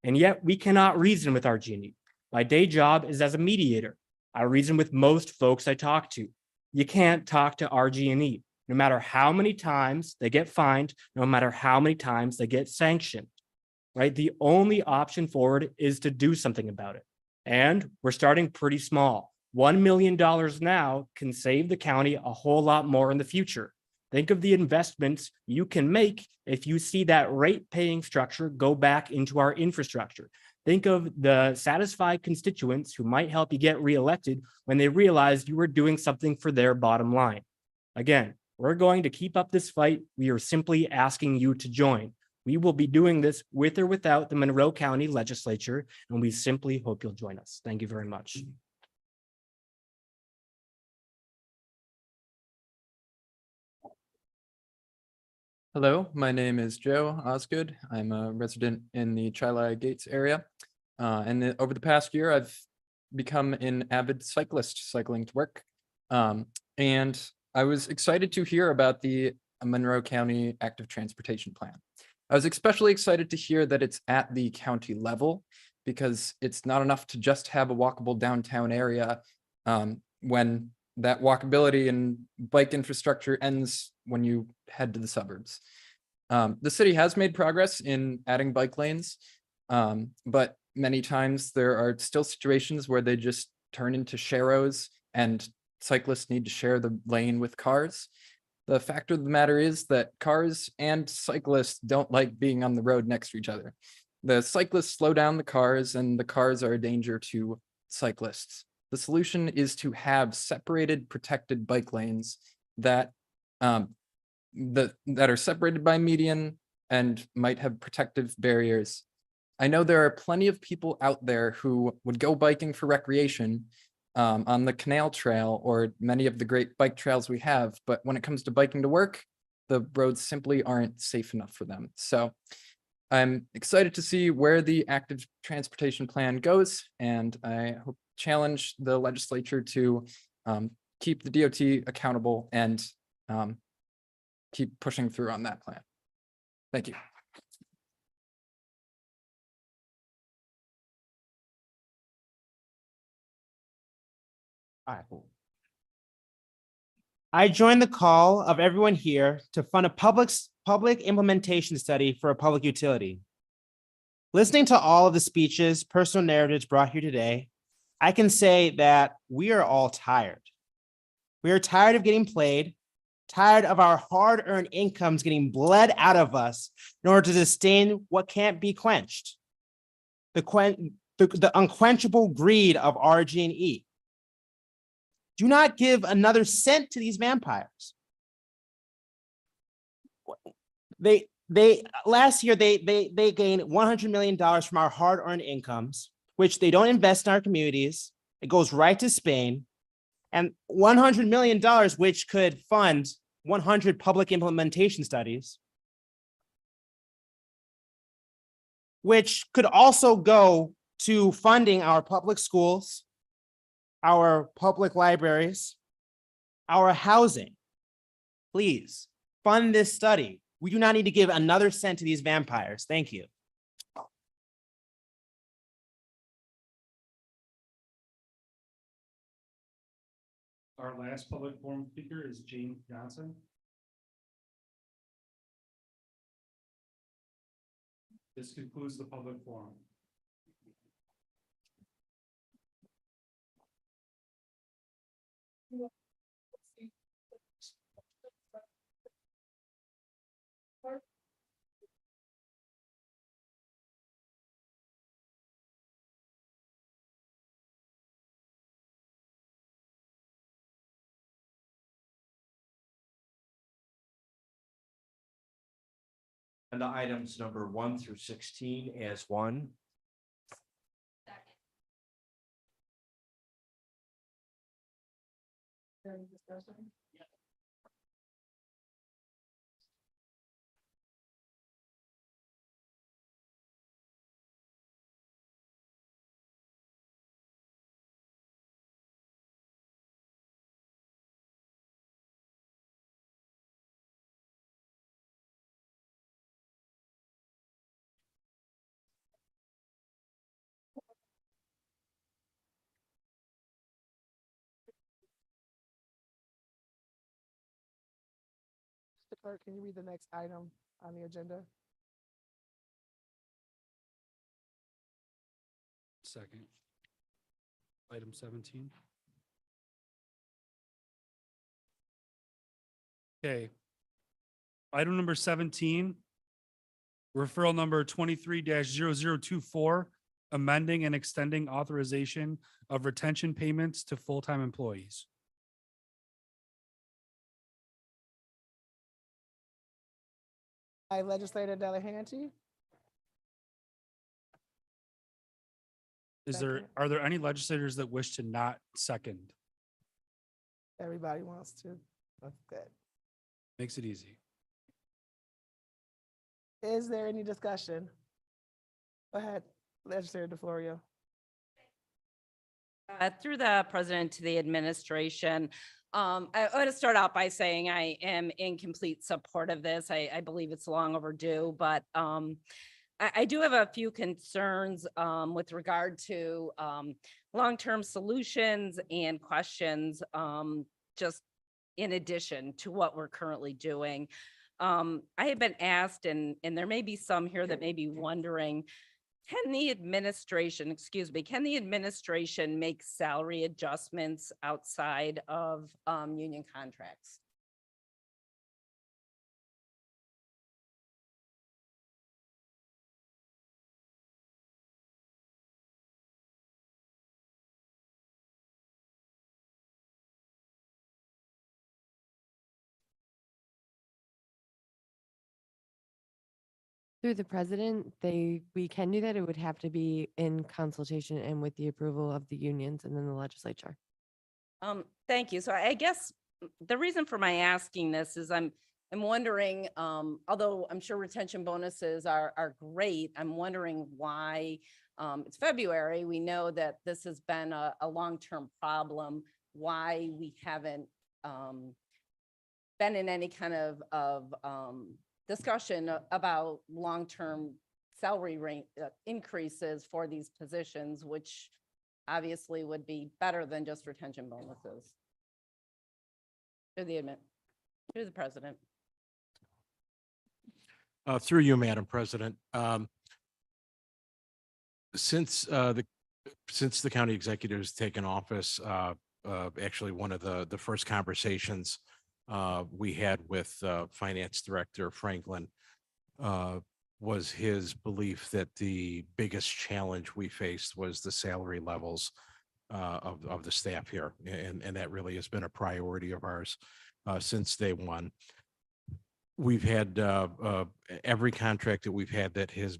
And yet we cannot reason with RG&E. My day job is as a mediator. I reason with most folks I talk to. You can't talk to RG&E, no matter how many times they get fined, no matter how many times they get sanctioned, right? The only option forward is to do something about it. And we're starting pretty small. $1 million now can save the county a whole lot more in the future. Think of the investments you can make if you see that rate-paying structure go back into our infrastructure. Think of the satisfied constituents who might help you get reelected when they realized you were doing something for their bottom line. Again, we're going to keep up this fight. We are simply asking you to join. We will be doing this with or without the Monroe County Legislature, and we simply hope you'll join us. Thank you very much. Hello, my name is Joe Osgood. I'm a resident in the Chili Gates area. Over the past year, I've become an avid cyclist cycling to work. And I was excited to hear about the Monroe County Active Transportation Plan. I was especially excited to hear that it's at the county level because it's not enough to just have a walkable downtown area when that walkability and bike infrastructure ends when you head to the suburbs. The city has made progress in adding bike lanes, but many times there are still situations where they just turn into sharrows and cyclists need to share the lane with cars. The fact of the matter is that cars and cyclists don't like being on the road next to each other. The cyclists slow down the cars and the cars are a danger to cyclists. The solution is to have separated protected bike lanes that are separated by median and might have protective barriers. I know there are plenty of people out there who would go biking for recreation on the canal trail or many of the great bike trails we have, but when it comes to biking to work, the roads simply aren't safe enough for them. So I'm excited to see where the active transportation plan goes, and I hope challenge the legislature to keep the DOT accountable and keep pushing through on that plan. Thank you. All right, cool. I joined the call of everyone here to fund a public implementation study for a public utility. Listening to all of the speeches, personal narratives brought here today, I can say that we are all tired. We are tired of getting played, tired of our hard-earned incomes getting bled out of us in order to sustain what can't be quenched. The unquenchable greed of RG&E. Do not give another cent to these vampires. Last year they gained $100 million from our hard-earned incomes, which they don't invest in our communities. It goes right to Spain, and $100 million, which could fund 100 public implementation studies, which could also go to funding our public schools, our public libraries, our housing. Please fund this study. We do not need to give another cent to these vampires. Thank you. Our last public forum speaker is James Johnson. This concludes the public forum. And the items number 1 through 16 as one. Mr. Clerk, can you read the next item on the agenda? Second. Item 17. Okay. Item number 17. Referral number 23-0024, amending and extending authorization of retention payments to full-time employees. By Legislator Delahanty. Are there any legislators that wish to not second? Everybody wants to. That's good. Makes it easy. Is there any discussion? Go ahead, Legislator DeFlorio. Through the president to the administration, I want to start out by saying I am in complete support of this. I believe it's long overdue, but I do have a few concerns with regard to long-term solutions and questions, just in addition to what we're currently doing. I have been asked, and there may be some here that may be wondering, can the administration make salary adjustments outside of union contracts? Through the president, we can do that. It would have to be in consultation and with the approval of the unions and then the legislature. Thank you. So I guess the reason for my asking this is I'm wondering, although I'm sure retention bonuses are great, I'm wondering why it's February. We know that this has been a long-term problem, why we haven't been in any kind of discussion about long-term salary rate increases for these positions, which obviously would be better than just retention bonuses. Through the president. Through you, Madam President. Since the county executive has taken office, actually one of the first conversations we had with Finance Director Franklin was his belief that the biggest challenge we faced was the salary levels of the staff here. And that really has been a priority of ours since day one. We've had every contract that we've had that has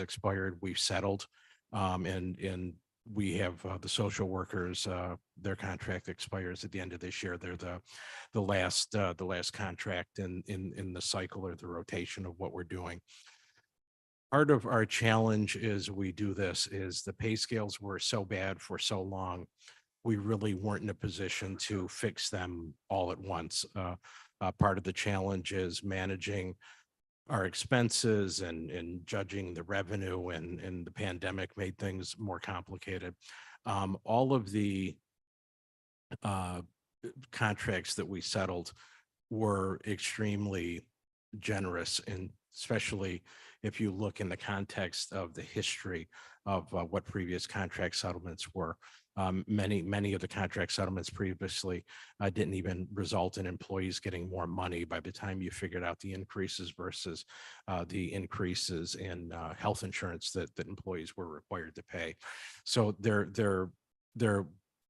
expired, we've settled. And we have the social workers, their contract expires at the end of this year. They're the last contract in the cycle or the rotation of what we're doing. Part of our challenge is we do this is the pay scales were so bad for so long we really weren't in a position to fix them all at once. Part of the challenge is managing our expenses and judging the revenue, and the pandemic made things more complicated. All of the contracts that we settled were extremely generous, and especially if you look in the context of the history of what previous contract settlements were. Many of the contract settlements previously didn't even result in employees getting more money by the time you figured out the increases versus the increases in health insurance that employees were required to pay. So there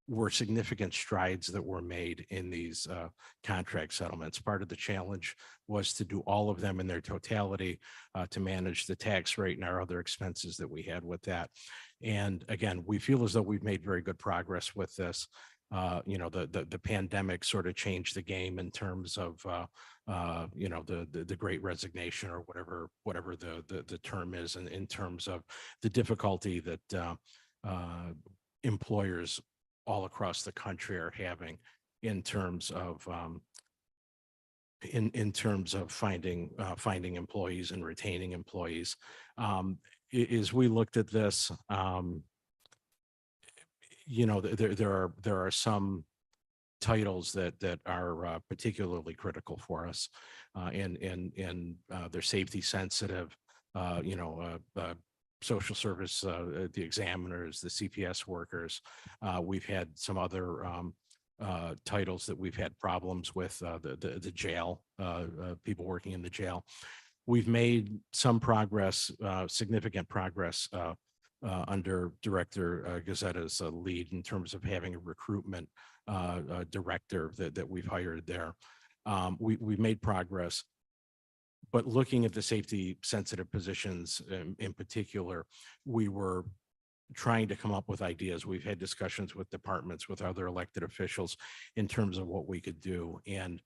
were significant strides that were made in these contract settlements. Part of the challenge was to do all of them in their totality, to manage the tax rate and our other expenses that we had with that. And again, we feel as though we've made very good progress with this. The pandemic sort of changed the game in terms of the Great Resignation, or whatever the term is, in terms of the difficulty that employers all across the country are having in terms of finding employees and retaining employees. As we looked at this, there are some titles that are particularly critical for us, and they're safety sensitive. Social service, the examiners, the CPS workers. We've had some other titles that we've had problems with, the jail, people working in the jail. We've made some progress, significant progress under Director Gazetta's lead, in terms of having a recruitment director that we've hired there. We've made progress. But looking at the safety sensitive positions in particular, we were trying to come up with ideas. We've had discussions with departments, with other elected officials, in terms of what we could do. And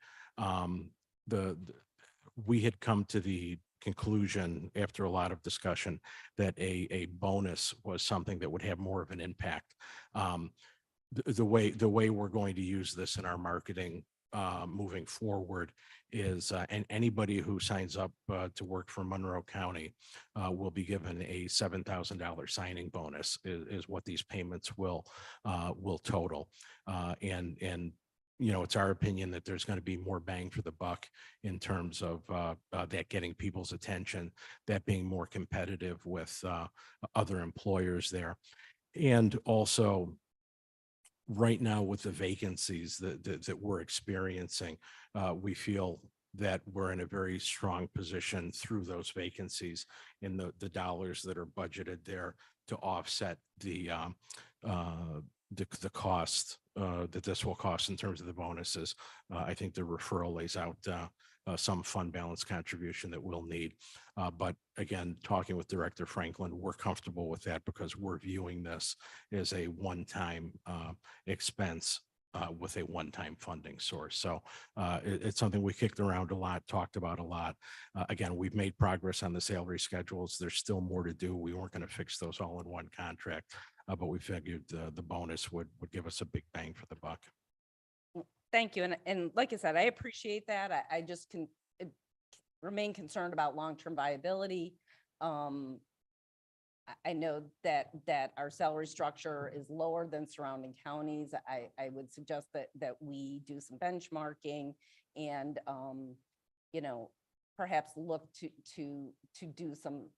we had come to the conclusion, after a lot of discussion, that a bonus was something that would have more of an impact. The way we're going to use this in our marketing moving forward is, and anybody who signs up to work for Monroe County will be given a $7,000 signing bonus, is what these payments will total. And it's our opinion that there's going to be more bang for the buck in terms of that getting people's attention, that being more competitive with other employers there. And also, right now, with the vacancies that we're experiencing, we feel that we're in a very strong position through those vacancies, in the dollars that are budgeted there, to offset the cost that this will cost in terms of the bonuses. I think the referral lays out some fund balance contribution that we'll need. But again, talking with Director Franklin, we're comfortable with that, because we're viewing this as a one-time expense with a one-time funding source. So it's something we kicked around a lot, talked about a lot. Again, we've made progress on the salary schedules. There's still more to do. We weren't going to fix those all in one contract, but we figured the bonus would give us a big bang for the buck. Thank you. And like I said, I appreciate that. I just remain concerned about long-term viability. I know that our salary structure is lower than surrounding counties. I would suggest that we do some benchmarking and, perhaps look to do some,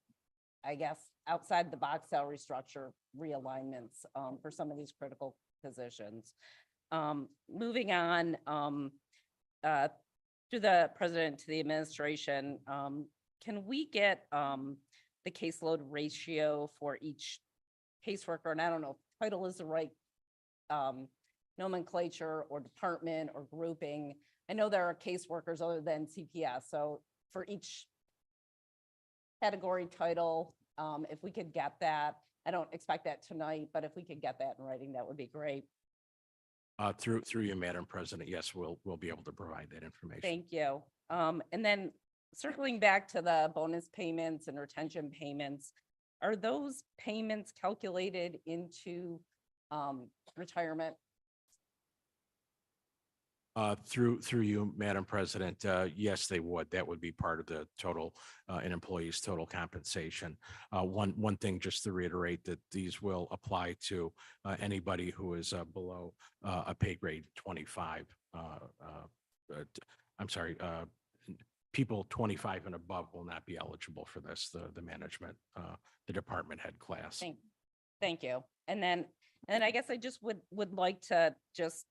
I guess, outside the box salary structure realignments for some of these critical positions. Moving on, through the president to the administration, can we get the caseload ratio for each caseworker? And I don't know if title is the right nomenclature or department or grouping. I know there are caseworkers other than CPS. So for each category title, if we could get that, I don't expect that tonight, but if we could get that in writing, that would be great. Through you, Madam President, yes, we'll be able to provide that information. Thank you. And then circling back to the bonus payments and retention payments, are those payments calculated into retirement Through you, Madam President, yes, they would. That would be part of the total, an employee's total compensation. One thing, just to reiterate, that these will apply to anybody who is below a pay grade 25. I'm sorry, people 25 and above will not be eligible for this, the management, the department head class. Thank you. And then I guess I just would like to just,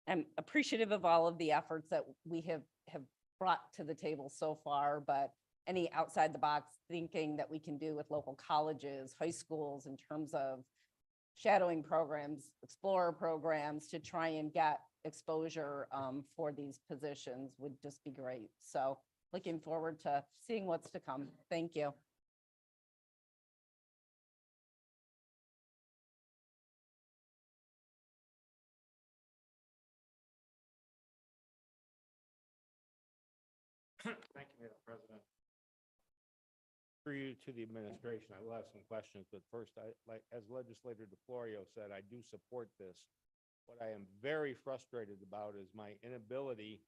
I'm appreciative of all of the efforts that we have brought to the table so far, but any outside the box thinking that we can do with local colleges, high schools in terms of shadowing programs, explorer programs to try and get exposure for these positions would just be great. So looking forward to seeing what's to come. Thank you. Thank you, Madam President. For you to the administration, I will have some questions, but first, like as Legislator DeFlorio said, I do support this. What I am very frustrated about is my inability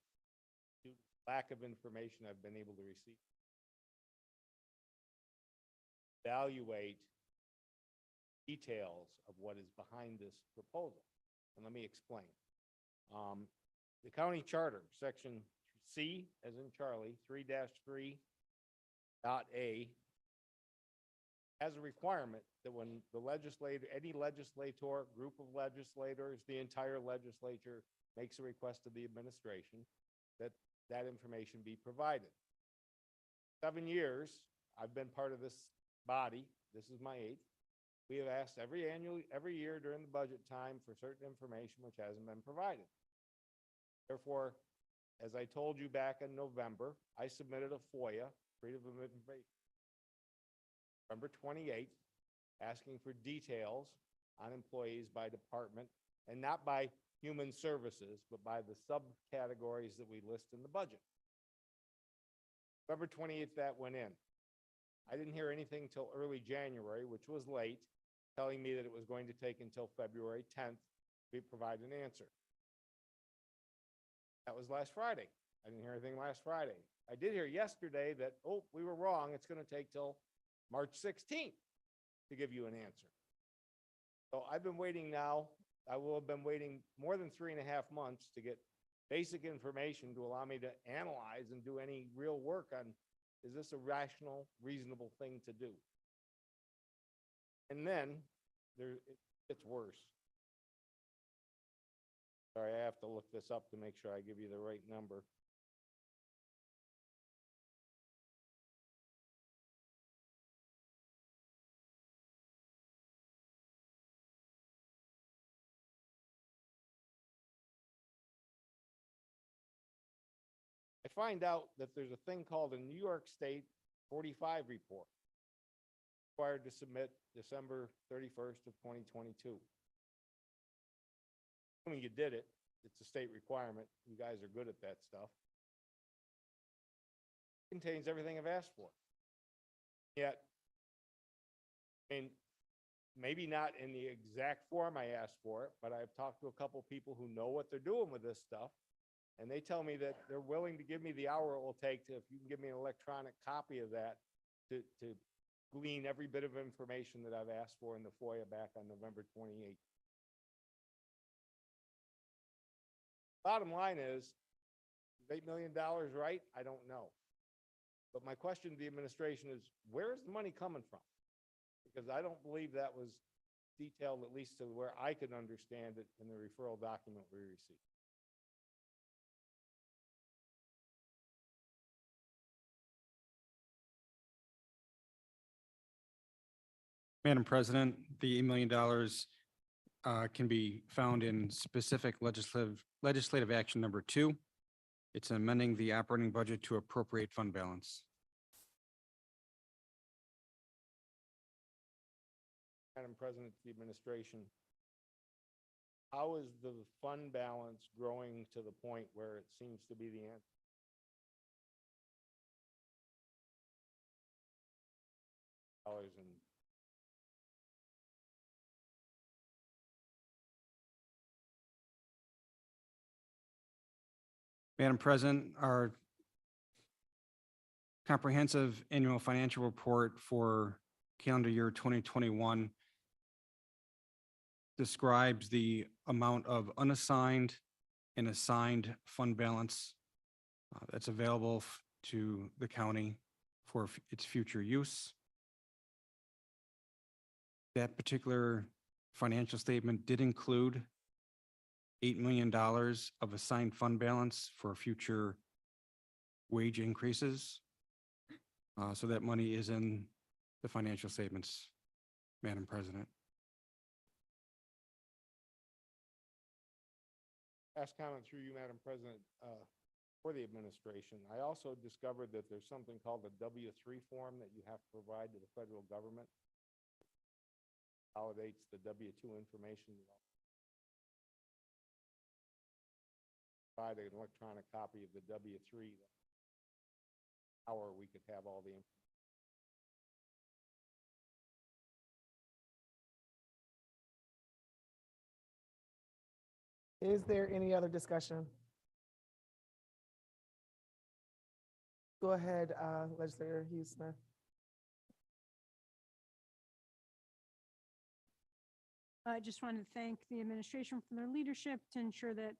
to lack of information I've been able to receive. Evaluate details of what is behind this proposal. And let me explain. The county charter, section C, as in Charlie, 3-3.A, has a requirement that when the legislator, any legislator, group of legislators, the entire legislature makes a request to the administration, that that information be provided. 7 years, I've been part of this body. This is my 8th. We have asked every year during the budget time for certain information which hasn't been provided. Therefore, as I told you back in November, I submitted a FOIA, Freedom of Information, November 28th, asking for details on employees by department and not by human services, but by the subcategories that we list in the budget. November 28th, that went in. I didn't hear anything till early January, which was late, telling me that it was going to take until February 10th to provide an answer. That was last Friday. I didn't hear anything last Friday. I did hear yesterday that, oh, we were wrong. It's going to take till March 16th to give you an answer. So I've been waiting now. I will have been waiting more than 3.5 months to get basic information to allow me to analyze and do any real work on, is this a rational, reasonable thing to do? And then it gets worse. Sorry, I have to look this up to make sure I give you the right number. I find out that there's a thing called a New York State 45 report required to submit December 31st of 2022. When you did it, it's a state requirement. You guys are good at that stuff. It contains everything I've asked for. Yet, I mean, maybe not in the exact form I asked for it, but I've talked to a couple people who know what they're doing with this stuff. And they tell me that they're willing to give me the hour it will take to, if you can give me an electronic copy of that, to glean every bit of information that I've asked for in the FOIA back on November 28th. Bottom line is $8 million right? I don't know. But my question to the administration is, where is the money coming from? Because I don't believe that was detailed, at least to where I could understand it in the referral document we received. Madam President, the $8 million can be found in specific legislative action number 2. It's amending the operating budget to appropriate fund balance. Madam President, the administration, how is the fund balance growing to the point where it seems to be the answer? Dollars in Madam President, our comprehensive annual financial report for calendar year 2021 describes the amount of unassigned and assigned fund balance that's available to the county for its future use. That particular financial statement did include $8 million of assigned fund balance for future wage increases. So that money is in the financial statements, Madam President. Last comment through you, Madam President, for the administration. I also discovered that there's something called the W-3 form that you have to provide to the federal government. Validates the W-2 information. Provide an electronic copy of the W-3. Hour we could have all the information. Is there any other discussion? Go ahead, Legislator Hughes Smith. I just wanted to thank the administration for their leadership to ensure that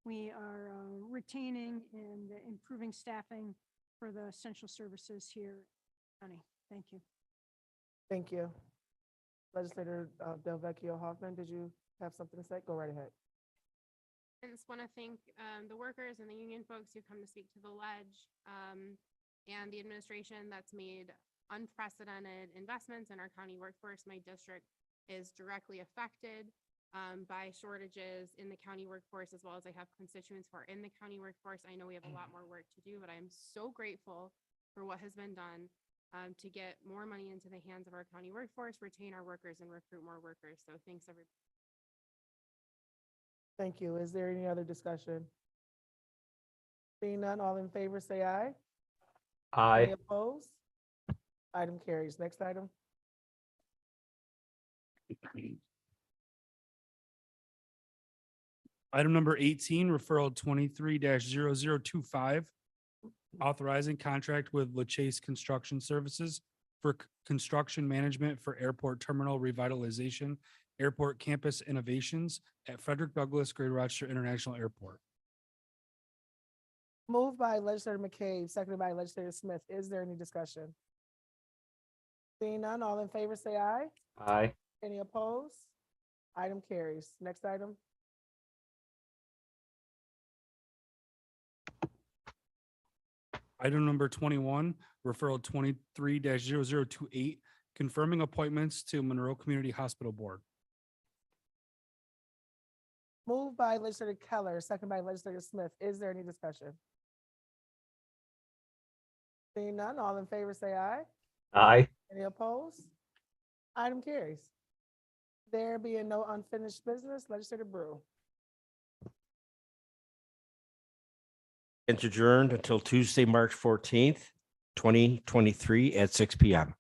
we are retaining and improving staffing for the essential services here in the county. Thank you. Thank you. Legislator Del Vecchio Hoffman, did you have something to say? Go right ahead. I just want to thank the workers and the union folks who come to speak to the ledge and the administration that's made unprecedented investments in our county workforce. My district is directly affected by shortages in the county workforce, as well as I have constituents who are in the county workforce. I know we have a lot more work to do, but I'm so grateful for what has been done to get more money into the hands of our county workforce, retain our workers, and recruit more workers. So thanks, everybody. Thank you. Is there any other discussion? Seeing none, all in favor, say aye. Aye. Any opposed? Item carries. Next item. Item number 18, referral 23-0025, authorizing contract with LaChase Construction Services for construction management for airport terminal revitalization, airport campus innovations at Frederick Douglass Greater Rochester International Airport. Moved by Legislator McCabe, seconded by Legislator Smith. Is there any discussion? Seeing none, all in favor, say aye. Aye. Any opposed? Item carries. Next item. Item number 21, referral 23-0028, confirming appointments to Monroe Community Hospital Board. Moved by Legislator Keller, second by Legislator Smith. Is there any discussion? Seeing none, all in favor, say aye. Aye. Any opposed? Item carries. There being no unfinished business, Legislator Brew. It's adjourned until Tuesday, March 14th, 2023 at 6 p.m.